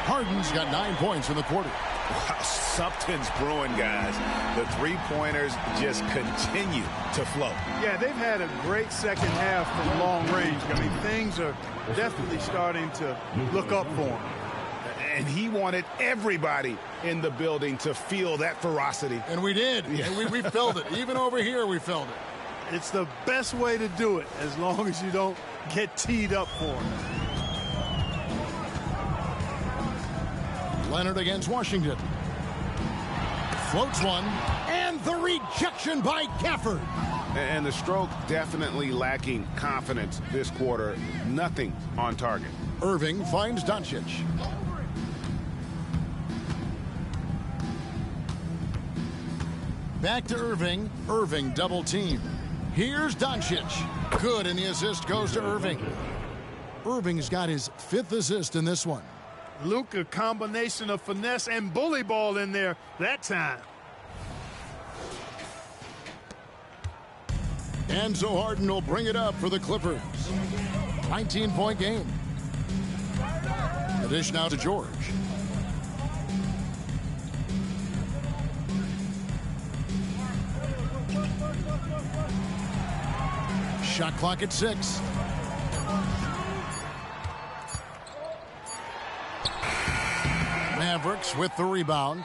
Harden's got 9 points in the quarter. Wow, something's brewing, guys. The three-pointers just continue to flow. Yeah, they've had a great second half from long range. I mean, things are definitely starting to look up for him. And he wanted everybody in the building to feel that ferocity. And we did. Yeah. And we felt it. Even over here, we felt it. It's the best way to do it, as long as you don't get teed up for it. Leonard against Washington. Floats one. And the rejection by Gafford. And the stroke definitely lacking confidence this quarter. Nothing on target. Irving finds Doncic. Back to Irving. Irving double team. Here's Doncic. Good, and the assist goes to Irving. Irving's got his 5th assist in this one. Luka, combination of finesse and bully ball in there that time. And so Harden will bring it up for the Clippers. 19-point game. The dish now to George. Shot clock at 6. Mavericks with the rebound.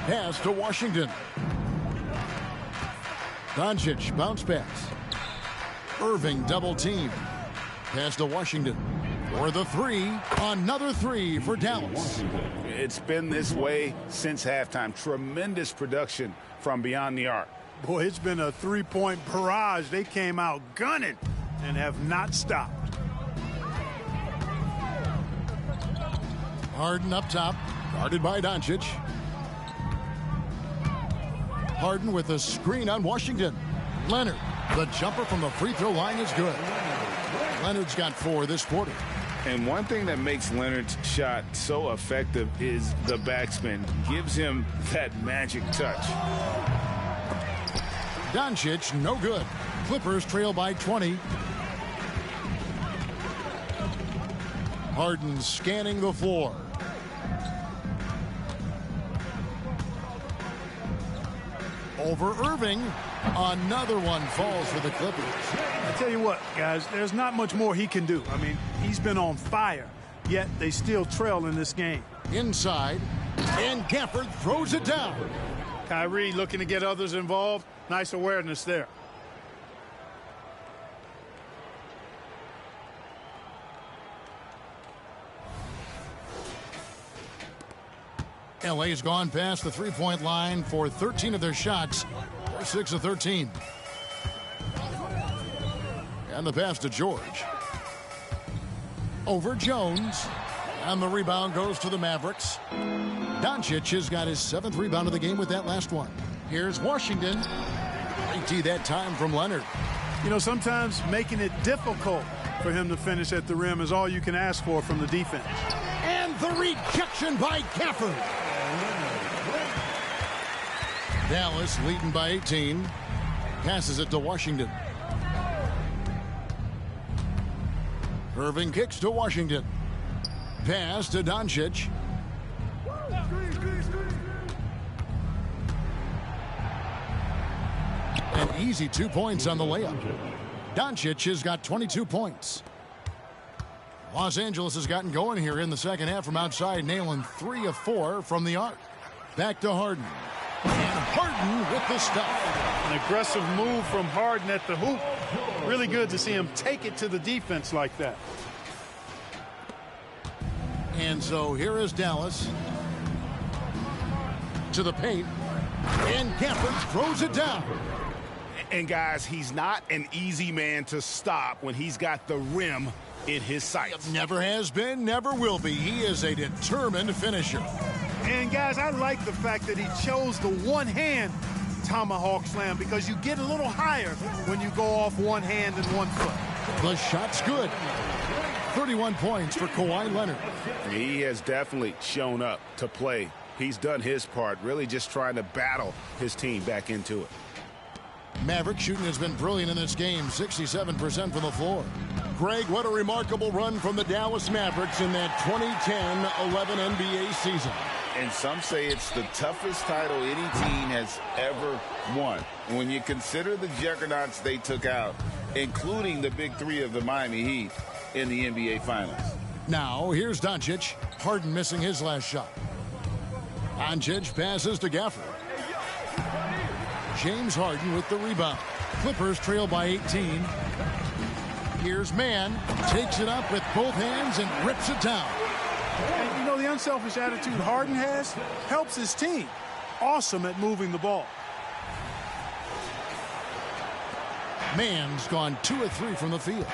Pass to Washington. Doncic bounce pass. Irving double team. Pass to Washington. For the 3. Another 3 for Dallas. It's been this way since halftime. Tremendous production from beyond the arc. Boy, it's been a 3-point barrage. They came out gunning and have not stopped. Harden up top, guarded by Doncic. Harden with a screen on Washington. Leonard, the jumper from the free throw line is good. Leonard's got 4 this quarter. And one thing that makes Leonard's shot so effective is the backspin. Gives him that magic touch. Doncic, no good. Clippers trail by 20. Harden scanning the floor. Over Irving. Another one falls for the Clippers. I tell you what, guys, there's not much more he can do. I mean, he's been on fire, yet they still trail in this game. Inside, and Gafford throws it down. Kyrie looking to get others involved. Nice awareness there. LA's gone past the three-point line for 13 of their shots. 6 of 13. And the pass to George. Over Jones. And the rebound goes to the Mavericks. Doncic has got his 7th rebound of the game with that last one. Here's Washington. Great tee that time from Leonard. You know, sometimes making it difficult for him to finish at the rim is all you can ask for from the defense. And the rejection by Gafford. Dallas leading by 18. Passes it to Washington. Irving kicks to Washington. Pass to Doncic. An easy 2 points on the layup. Doncic has got 22 points. Los Angeles has gotten going here in the second half from outside, nailing 3 of 4 from the arc. Back to Harden. And Harden with the stuff. An aggressive move from Harden at the hoop. Really good to see him take it to the defense like that. And so here is Dallas. To the paint. And Gafford throws it down. And guys, he's not an easy man to stop when he's got the rim in his sights. Never has been, never will be. He is a determined finisher. And guys, I like the fact that he chose the one-hand tomahawk slam because you get a little higher when you go off one hand and one foot. The shot's good. 31 points for Kawhi Leonard. He has definitely shown up to play. He's done his part, really just trying to battle his team back into it. Maverick shooting has been brilliant in this game, 67% from the floor. Greg, what a remarkable run from the Dallas Mavericks in that 2010-11 NBA season. And some say it's the toughest title any team has ever won. When you consider the juggernauts they took out, including the big 3 of the Miami Heat in the NBA Finals. Now, here's Doncic. Harden missing his last shot. Doncic passes to Gafford. James Harden with the rebound. Clippers trail by 18. Here's Mann. Takes it up with both hands and rips it down. And you know, the unselfish attitude Harden has helps his team. Awesome at moving the ball. Mann's gone 2 of 3 from the field.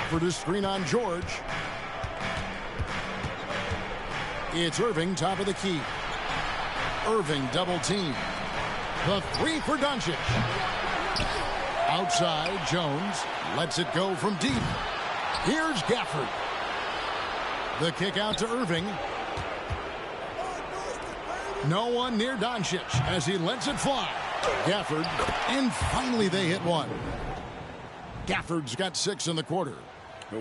For the screen on George. It's Irving, top of the key. Irving double team. The 3 for Doncic. Outside, Jones lets it go from deep. Here's Gafford. The kick out to Irving. No one near Doncic as he lets it fly. Gafford, and finally they hit one. Gafford's got 6 in the quarter.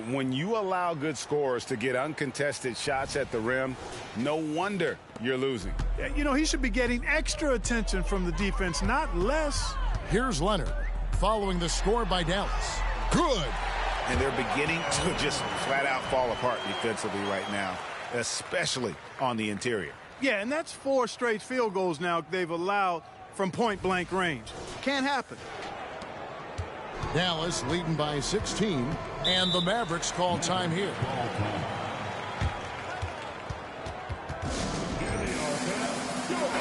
When you allow good scorers to get uncontested shots at the rim, no wonder you're losing. You know, he should be getting extra attention from the defense, not less. Here's Leonard following the score by Dallas. Good. And they're beginning to just flat out fall apart defensively right now, especially on the interior. Yeah, and that's 4 straight field goals now they've allowed from point-blank range. Can't happen. Dallas leading by 16, and the Mavericks call time here.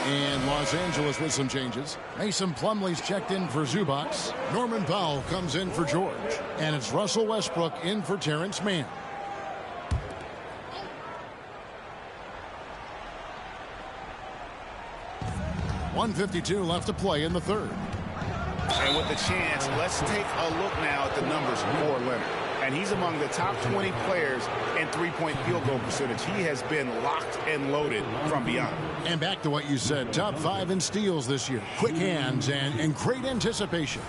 And Los Angeles with some changes. Mason Plumlee's checked in for Zubac. Norman Powell comes in for George. And it's Russell Westbrook in for Terrence Mann. 1:52 left to play in the third. And with the chance, let's take a look now at the numbers for Leonard. And he's among the top 20 players in three-point field goal percentage. He has been locked and loaded from beyond. And back to what you said, top 5 in steals this year. Quick hands and great anticipation.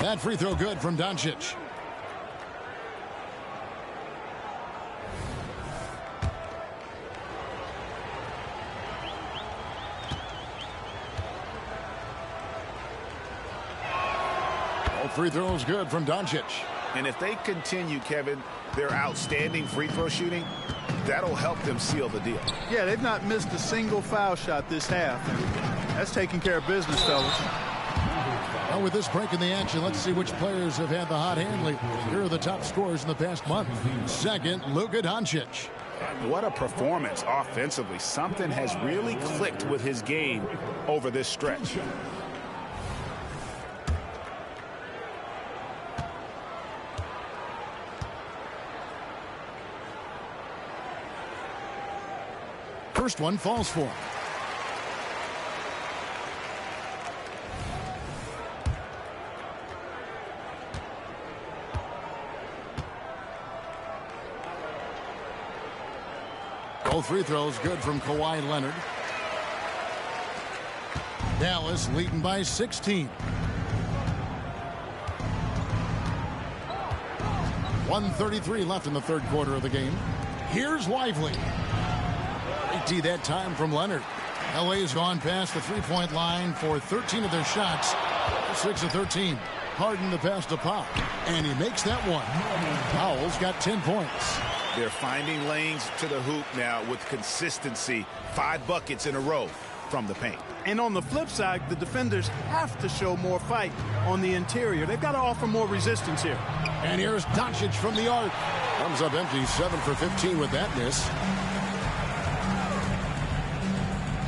That free throw good from Doncic. All free throws good from Doncic. And if they continue, Kevin, their outstanding free throw shooting, that'll help them seal the deal. Yeah, they've not missed a single foul shot this half. And that's taking care of business, fellas. Well, with this break in the action, let's see which players have had the hot hand lately. Here are the top scorers in the past month. Second, Luka Doncic. What a performance offensively. Something has really clicked with his game over this stretch. First one falls for him. Both free throws good from Kawhi Leonard. Dallas leading by 16. 1:33 left in the third quarter of the game. Here's Lively. AT that time from Leonard. LA's gone past the three-point line for 13 of their shots. 6 of 13. Harden the pass to Pop. And he makes that one. Powell's got 10 points. They're finding lanes to the hoop now with consistency. 5 buckets in a row from the paint. And on the flip side, the defenders have to show more fight on the interior. They've got to offer more resistance here. And here's Doncic from the arc. Comes up empty, 7 for 15 with that miss.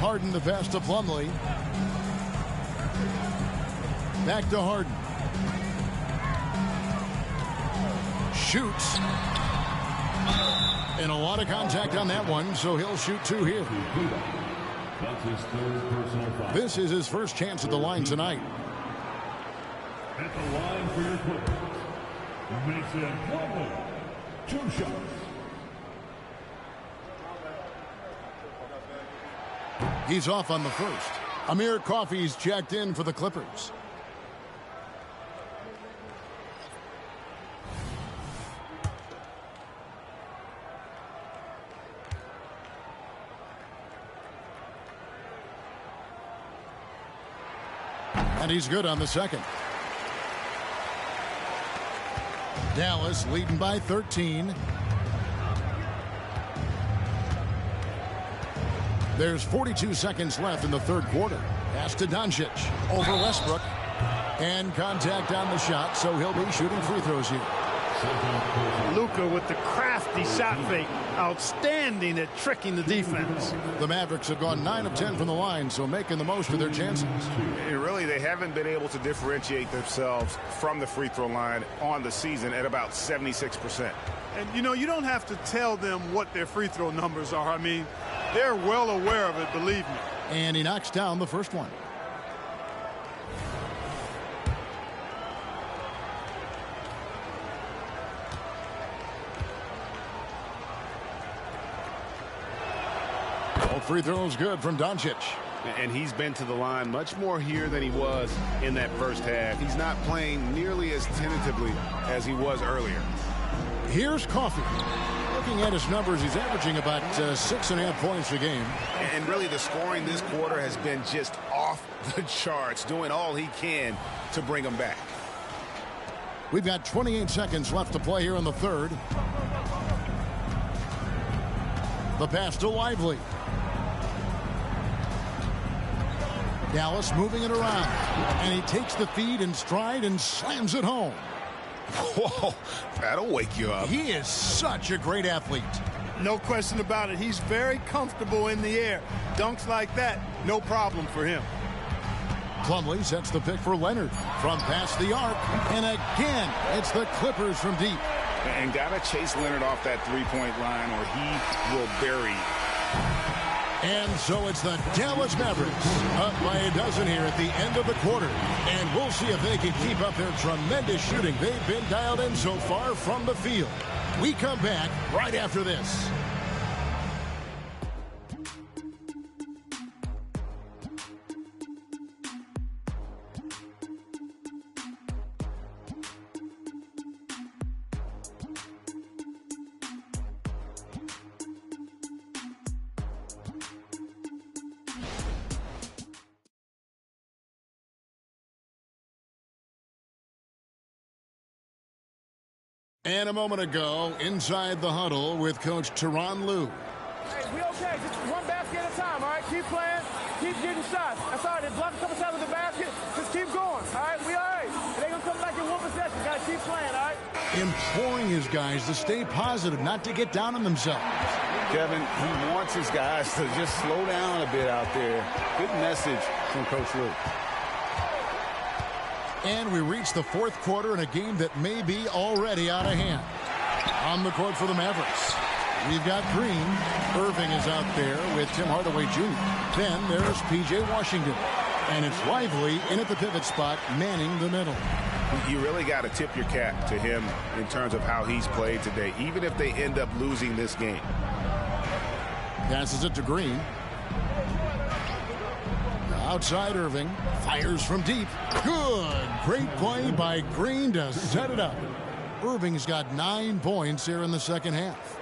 Harden the pass to Plumlee. Back to Harden. Shoots. And a lot of contact on that one, so he'll shoot 2 here. That's his third personal foul. This is his first chance at the line tonight. At the line for your Clippers, Mason Plumlee, 2 shots. He's off on the first. Amir Coffey's checked in for the Clippers. And he's good on the second. Dallas leading by 13. There's 42 seconds left in the third quarter. Pass to Doncic over Westbrook. And contact on the shot, so he'll be shooting free throws here. Luka with the crafty shot fake. Outstanding at tricking the defense. The Mavericks have gone 9 of 10 from the line, so making the most of their chances. And really, they haven't been able to differentiate themselves from the free throw line on the season at about 76%. And, you know, you don't have to tell them what their free throw numbers are. I mean, they're well aware of it, believe me. And he knocks down the first one. All free throws good from Doncic. And he's been to the line much more here than he was in that first half. He's not playing nearly as tentatively as he was earlier. Here's Coffey. Looking at his numbers, he's averaging about 6.5 points a game. And really, the scoring this quarter has been just off the charts, doing all he can to bring them back. We've got 28 seconds left to play here in the third. The pass to Lively. Dallas moving it around. And he takes the feed in stride and slams it home. Whoa, that'll wake you up. He is such a great athlete. No question about it. He's very comfortable in the air. Dunks like that, no problem for him. Plumlee sets the pick for Leonard from past the arc. And again, it's the Clippers from deep. And got to chase Leonard off that three-point line or he will bury you. And so it's the Dallas Mavericks up by a dozen here at the end of the quarter. And we'll see if they can keep up their tremendous shooting they've been dialed in so far from the field. We come back right after this. And a moment ago, inside the huddle with Coach Tyronn Lue. Hey, we okay. Just one basket at a time, all right? Keep playing. Keep getting shots. That's all right. They block a couple shots with the basket. Just keep going, all right? We all right. They're going to come back in one possession. Got to keep playing, all right? Imploring his guys to stay positive, not to get down on themselves. Kevin, he wants his guys to just slow down a bit out there. Good message from Coach Lue. And we reach the fourth quarter in a game that may be already out of hand. On the court for the Mavericks, we've got Green. Irving is out there with Tim Hardaway Jr. Then there's P.J. Washington. And it's Lively in at the pivot spot, manning the middle. You really got to tip your cap to him in terms of how he's played today, even if they end up losing this game. Passes it to Green. Outside Irving, fires from deep. Good. Great play by Green to set it up. Irving's got 9 points here in the second half.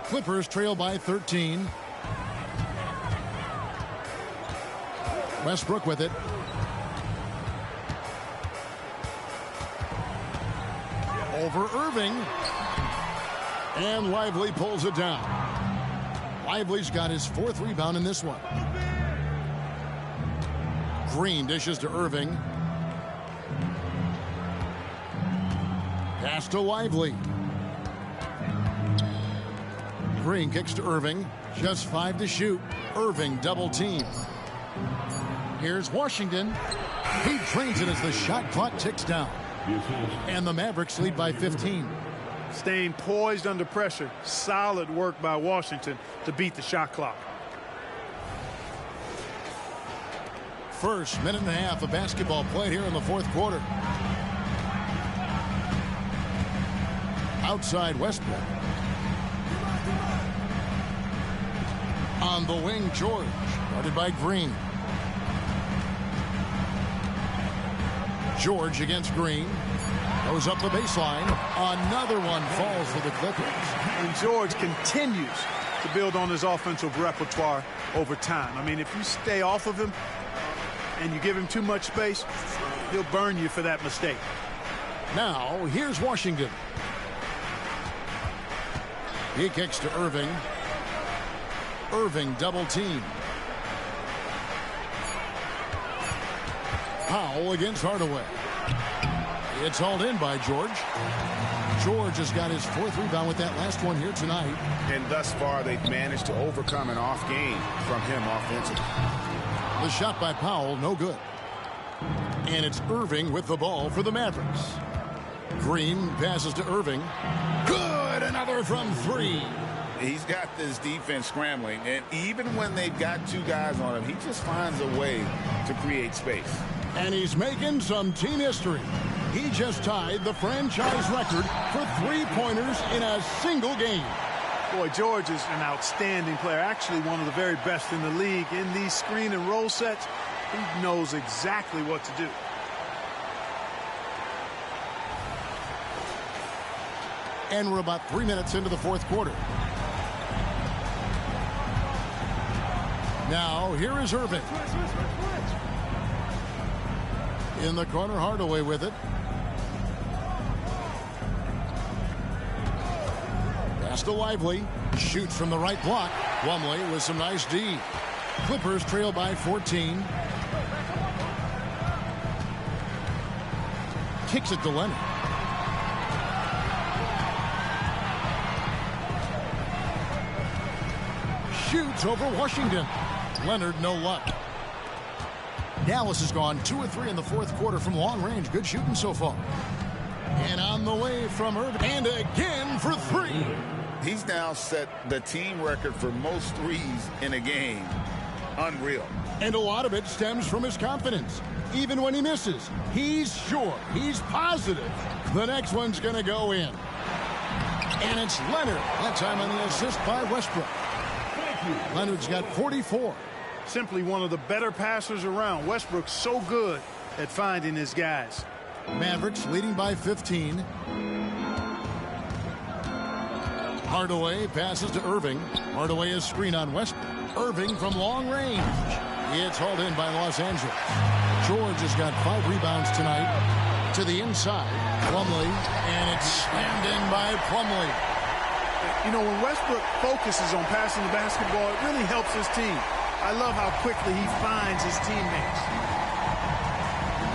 Clippers trail by 13. Westbrook with it. Over Irving. And Lively pulls it down. Lively's got his 4th rebound in this one. Green dishes to Irving. Pass to Lively. Green kicks to Irving. Just 5 to shoot. Irving double team. Here's Washington. He trains it as the shot clock ticks down. And the Mavericks lead by 15. Staying poised under pressure. Solid work by Washington to beat the shot clock. First minute and a half of basketball played here in the fourth quarter. Outside Westbrook. On the wing, George. Guarded by Green. George against Green. Goes up the baseline. Another one falls for the Clippers. And George continues to build on his offensive repertoire over time. I mean, if you stay off of him and you give him too much space, he'll burn you for that mistake. Now, here's Washington. He kicks to Irving. Irving double team. Powell against Hardaway. It's hauled in by George. George has got his 4th rebound with that last one here tonight. And thus far, they've managed to overcome an off game from him offensively. The shot by Powell, no good. And it's Irving with the ball for the Mavericks. Green passes to Irving. Good! Another from 3. He's got this defense scrambling, and even when they've got 2 guys on him, he just finds a way to create space. And he's making some team history. He just tied the franchise record for 3-pointers in a single game. Boy, George is an outstanding player, actually one of the very best in the league. In these screen and roll sets, he knows exactly what to do. And we're about 3 minutes into the fourth quarter. Now, here is Irving. In the corner, Hardaway with it. Pass to Lively. Shoots from the right block. Plumlee with some nice D. Clippers trail by 14. Kicks it to Leonard. Shoots over Washington. Leonard, no luck. Dallas has gone 2 of 3 in the fourth quarter from long range. Good shooting so far. And on the way from Irving. And again for 3. He's now set the team record for most threes in a game. Unreal. And a lot of it stems from his confidence. Even when he misses, he's sure, he's positive the next one's going to go in. And it's Leonard. That time on the assist by Westbrook. Leonard's got 44. Simply one of the better passers around. Westbrook's so good at finding his guys. Mavericks leading by 15. Hardaway passes to Irving. Hardaway is screen on Westbrook. Irving from long range. It's hauled in by Los Angeles. George has got 5 rebounds tonight. To the inside, Plumlee, and it's slammed in by Plumlee. You know, when Westbrook focuses on passing the basketball, it really helps his team. I love how quickly he finds his teammates.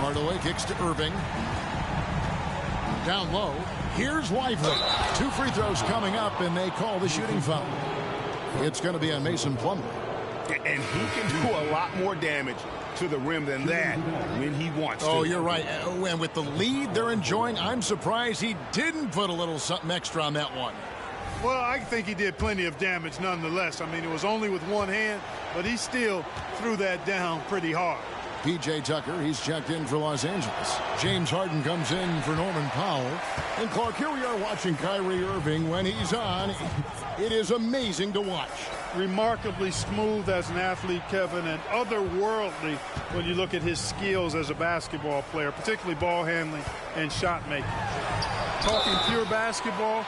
Hardaway kicks to Irving. Down low. Here's Lively. 2 free throws coming up, and they call the shooting foul. It's going to be on Mason Plumlee. And he can do a lot more damage to the rim than that when he wants to. Oh, you're right. And with the lead they're enjoying, I'm surprised he didn't put a little something extra on that one. Well, I think he did plenty of damage nonetheless. I mean, it was only with one hand, but he still threw that down pretty hard. P.J. Tucker, he's checked in for Los Angeles. James Harden comes in for Norman Powell. And Clark, here we are watching Kyrie Irving. When he's on, it is amazing to watch. Remarkably smooth as an athlete, Kevin, and otherworldly when you look at his skills as a basketball player, particularly ball handling and shot making. Talking pure basketball,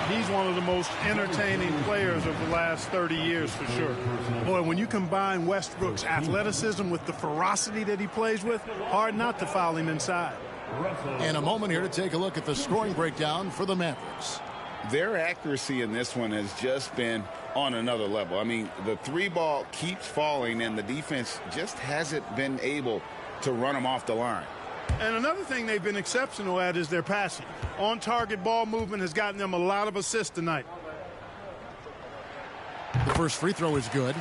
he's one of the most entertaining players of the last 30 years for sure. Boy, when you combine Westbrook's athleticism with the ferocity that he plays with, hard not to foul him inside. And a moment here to take a look at the scoring breakdown for the Mavericks. Their accuracy in this one has just been on another level. I mean, the 3 ball keeps falling, and the defense just hasn't been able to run them off the line. And another thing they've been exceptional at is their passing. On-target ball movement has gotten them a lot of assists tonight. The first free throw is good.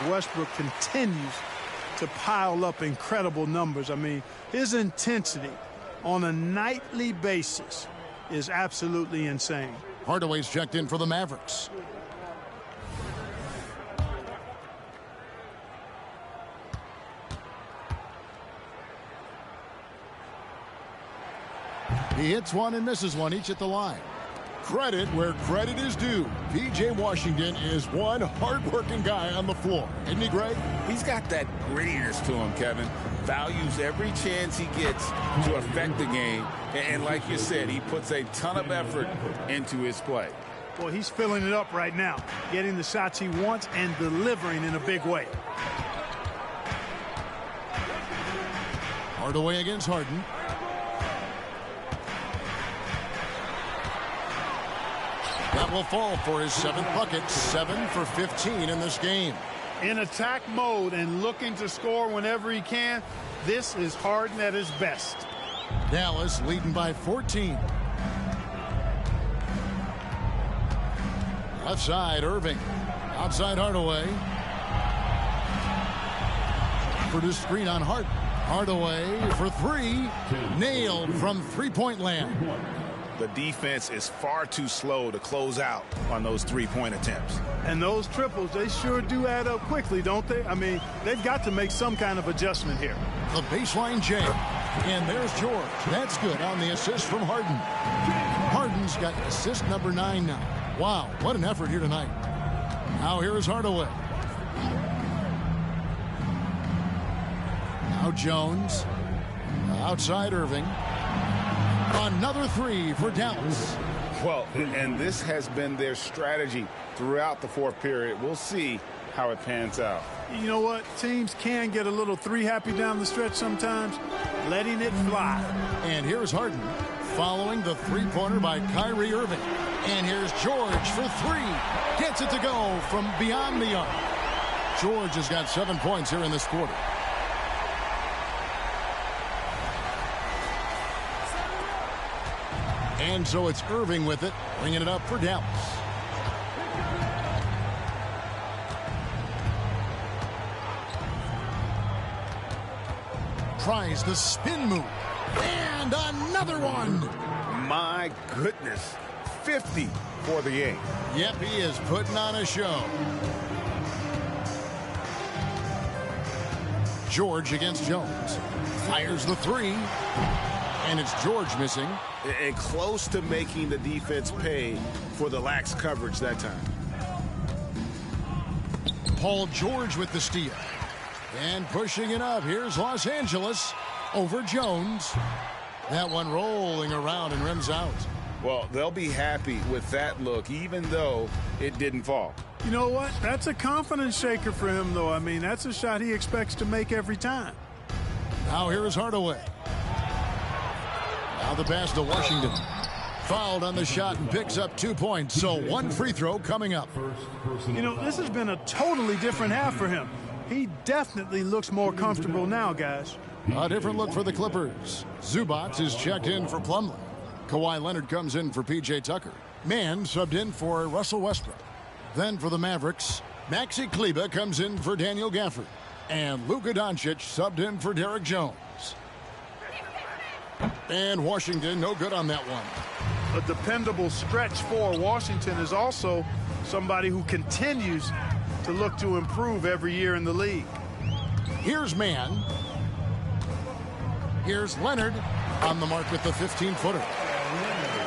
Westbrook continues to pile up incredible numbers. I mean, his intensity on a nightly basis is absolutely insane. Hardaway's checked in for the Mavericks. He hits one and misses one, each at the line. Credit where credit is due. P.J. Washington is one hard-working guy on the floor. Isn't he, Greg? He's got that grittiness to him, Kevin. Values every chance he gets to affect the game. And like you said, he puts a ton of effort into his play. Well, he's filling it up right now, getting the shots he wants and delivering in a big way. Hardaway against Harden. That will fall for his 7th bucket, 7 for 15 in this game. In attack mode and looking to score whenever he can, this is Harden at his best. Dallas leading by 14. Left side, Irving. Outside Hardaway. Produced screen on Harden. Hardaway for 3. Nailed from three-point land. The defense is far too slow to close out on those 3-point attempts. And those triples, they sure do add up quickly, don't they? I mean, they've got to make some kind of adjustment here. The baseline jam. And there's George. That's good on the assist from Harden. Harden's got assist number 9 now. Wow, what an effort here tonight. Now here is Hardaway. Now Jones. Outside Irving. Another 3 for Dallas. Well, and this has been their strategy throughout the fourth period. We'll see how it pans out. You know what? Teams can get a little 3-happy down the stretch sometimes, letting it fly. And here's Harden following the 3-pointer by Kyrie Irving. And here's George for 3. Gets it to go from beyond the arc. George has got 7 points here in this quarter. And so it's Irving with it, bringing it up for Dallas. tries the spin move. And another one. My goodness. 50 for the game. Yep, he is putting on a show. George against Jones. Fires the three. And it's George missing. And close to making the defense pay for the lax coverage that time. Paul George with the steal. And pushing it up. Here's Los Angeles over Jones. That one rolling around and rims out. Well, they'll be happy with that look, even though it didn't fall. You know what? That's a confidence shaker for him, though. I mean, that's a shot he expects to make every time. Now here is Hardaway. Now the pass to Washington. Fouled on the shot and picks up 2 points. So one free throw coming up. You know, this has been a totally different half for him. He definitely looks more comfortable now, guys. A different look for the Clippers. Zubac is checked in for Plumlee. Kawhi Leonard comes in for P.J. Tucker. Mann subbed in for Russell Westbrook. Then for the Mavericks, Maxi Kleber comes in for Daniel Gafford. And Luka Doncic subbed in for Derek Jones. And Washington, no good on that one. A dependable stretch for Washington is also somebody who continues to look to improve every year in the league. Here's Mann. Here's Leonard on the mark with the 15-footer.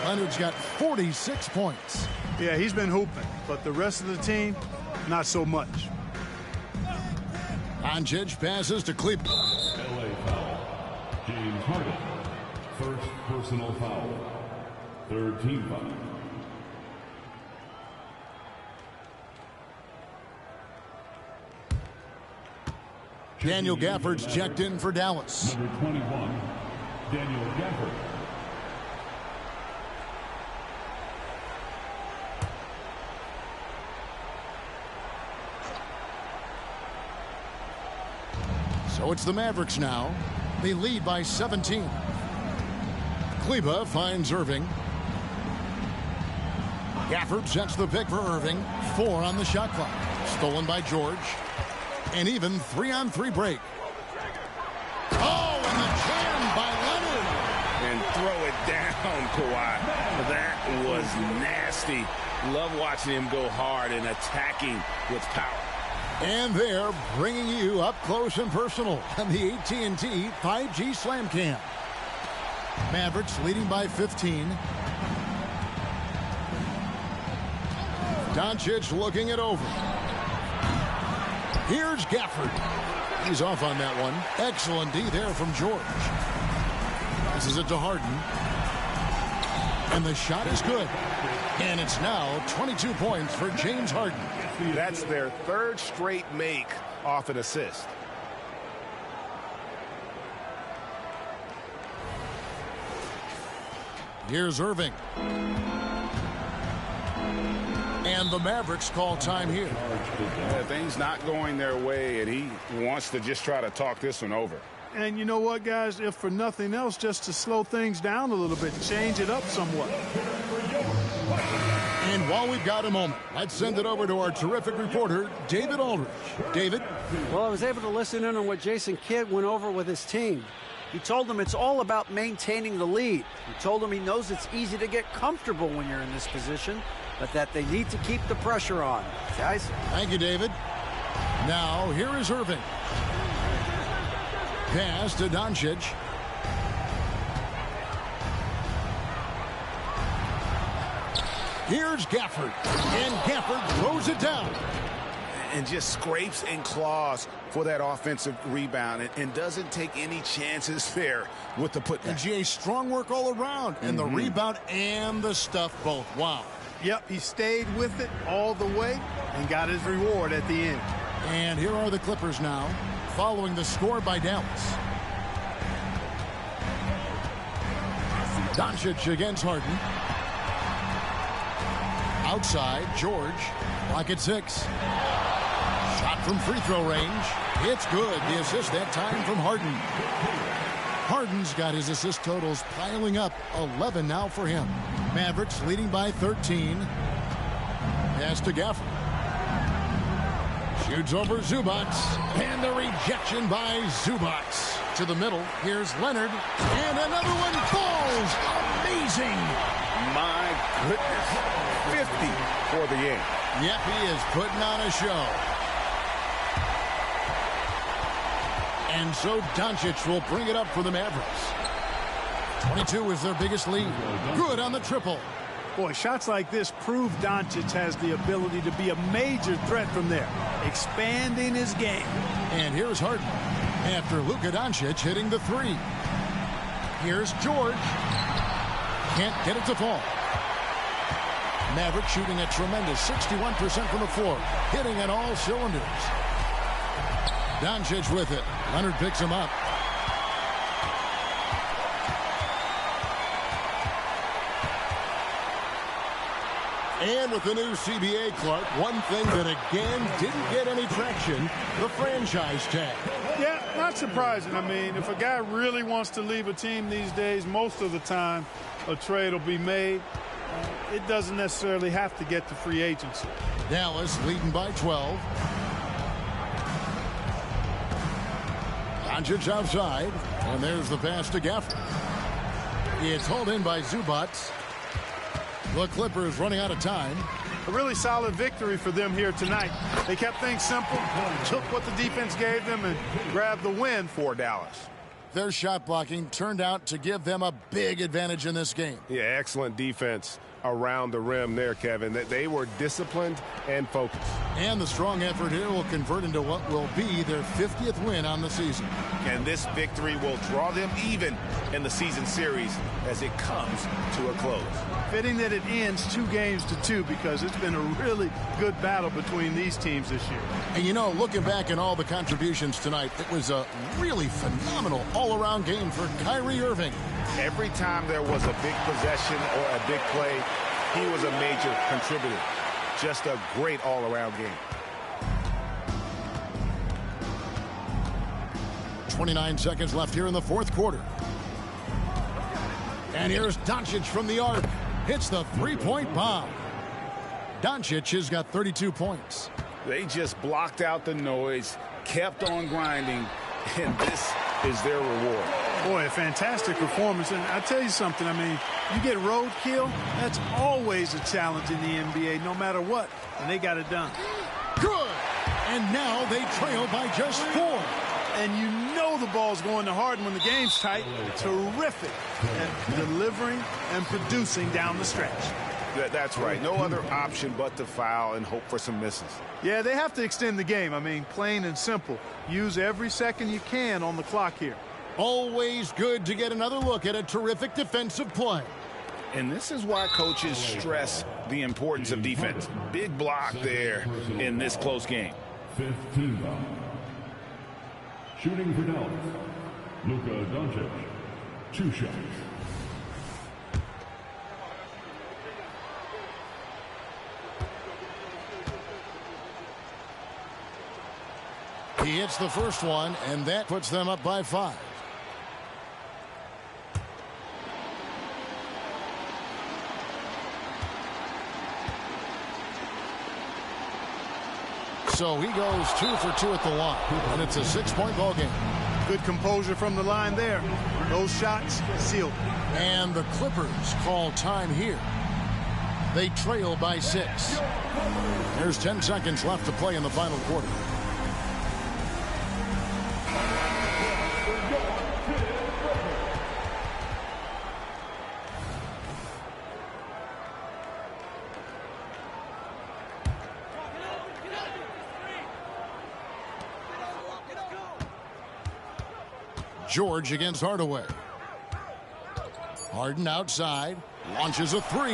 Leonard's got 46 points. Yeah, he's been hooping, but the rest of the team, not so much. Doncic passes to Kleber. LA foul. James Harden. First personal foul. Third team foul. Daniel Gafford's checked in for Dallas. Number 21, Daniel Gafford. So it's the Mavericks now. They lead by 17. Kleber finds Irving. Gafford sets the pick for Irving. 4 on the shot clock. Stolen by George. And even 3-on-3 break. Oh, and the jam by Leonard. And throw it down, Kawhi. That was nasty. Love watching him go hard and attacking with power. And they're bringing you up close and personal on the AT&T 5G Slam Cam. Mavericks leading by 15. Doncic looking it over. Here's Gafford. He's off on that one. Excellent D there from George. Passes it to Harden. And the shot is good. And it's now 22 points for James Harden. That's their third straight make off an assist. Here's Irving. And the Mavericks call time here. Yeah, things not going their way, and he wants to just try to talk this one over. And you know what, guys? If for nothing else, just to slow things down a little bit, change it up somewhat. And while we've got a moment, let's send it over to our terrific reporter, David Aldridge. David? Well, I was able to listen in on what Jason Kidd went over with his team. He told them it's all about maintaining the lead. He told them he knows it's easy to get comfortable when you're in this position, but that they need to keep the pressure on. Guys? Thank you, David. Now, here is Irving. Pass to Doncic. Here's Gafford. And Gafford throws it down. And just scrapes and claws for that offensive rebound and doesn't take any chances there with the putback. And GA, strong work all around. And the rebound and the stuff both. Wow. Yep, he stayed with it all the way and got his reward at the end. And here are the Clippers now, following the score by Dallas. Doncic against Harden. Outside, George. Clock at 6. Shot from free throw range. It's good. The assist that time from Harden. Harden's got his assist totals piling up. 11 now for him. Mavericks leading by 13. Pass to Gafford. Shoots over Zubac. And the rejection by Zubac. To the middle. Here's Leonard. And another one falls. Amazing. My goodness. 50 for the game. Yep, he is putting on a show. And so Doncic will bring it up for the Mavericks. 22 is their biggest lead. Good on the triple. Boy, shots like this prove Doncic has the ability to be a major threat from there, expanding his game. And here's Harden after Luka Doncic hitting the three. Here's George. Can't get it to fall. Maverick shooting a tremendous 61% from the floor, hitting on all cylinders. Doncic with it. Leonard picks him up. And with the new CBA, Clark, one thing that again didn't get any traction, the franchise tag. Yeah, not surprising. I mean, if a guy really wants to leave a team these days, most of the time a trade will be made. It doesn't necessarily have to get to free agency. Dallas leading by 12. Doncic outside, and there's the pass to Gafford. It's hauled in by Zubac. The Clippers running out of time. A really solid victory for them here tonight. They kept things simple, took what the defense gave them, and grabbed the win for Dallas. Their shot blocking turned out to give them a big advantage in this game. Yeah, excellent defense around the rim there, Kevin. They were disciplined and focused. And the strong effort here will convert into what will be their 50th win on the season. And this victory will draw them even in the season series as it comes to a close. Fitting that it ends 2-2 because it's been a really good battle between these teams this year. And you know, looking back at all the contributions tonight, it was a really phenomenal all-around game for Kyrie Irving. Every time there was a big possession or a big play, he was a major contributor. Just a great all-around game. 29 seconds left here in the fourth quarter. And here's Doncic from the arc. Hits the three-point bomb. Doncic has got 32 points. They just blocked out the noise, kept on grinding, and this is their reward. Boy, a fantastic performance. And I'll tell you something, I mean, you get roadkill, that's always a challenge in the NBA, no matter what. And they got it done. Good. And now they trail by just 4. And you know the ball's going to Harden when the game's tight. Terrific at delivering and producing down the stretch. That's right. No other option but to foul and hope for some misses. Yeah, they have to extend the game. I mean, plain and simple. Use every second you can on the clock here. Always good to get another look at a terrific defensive play. And this is why coaches stress the importance of defense. Big block there in this close game. 15. Shooting for Dallas, Luka Doncic, 2 shots. He hits the first one, and that puts them up by 5. So he goes 2 for 2 at the line, and it's a 6-point ball game. Good composure from the line there. Those shots sealed. And the Clippers call time here. They trail by 6. There's 10 seconds left to play in the final quarter. George against Hardaway. Harden outside, launches a 3.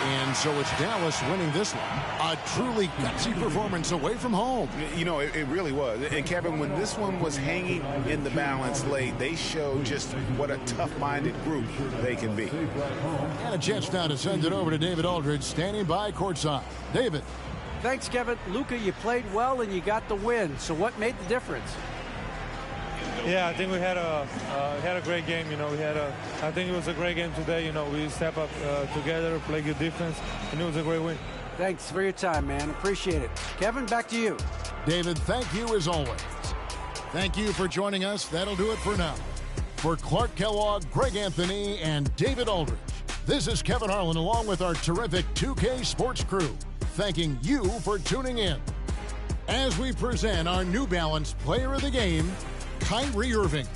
And so it's Dallas winning this one. A truly gutsy performance away from home. You know, it really was. And Kevin, when this one was hanging in the balance late, they showed just what a tough-minded group they can be. And a chance now to send it over to David Aldridge, standing by courtside. David. Thanks, Kevin. Luka, you played well and you got the win. So what made the difference? Yeah, I think we had a great game. You know, I think it was a great game today. You know, we step up together, play good defense, and it was a great win. Thanks for your time, man. Appreciate it. Kevin, back to you. David, thank you as always. Thank you for joining us. That'll do it for now. For Clark Kellogg, Greg Anthony, and David Aldridge, this is Kevin Harlan along with our terrific 2K Sports crew, thanking you for tuning in. As we present our New Balance Player of the Game, Kyrie Irving.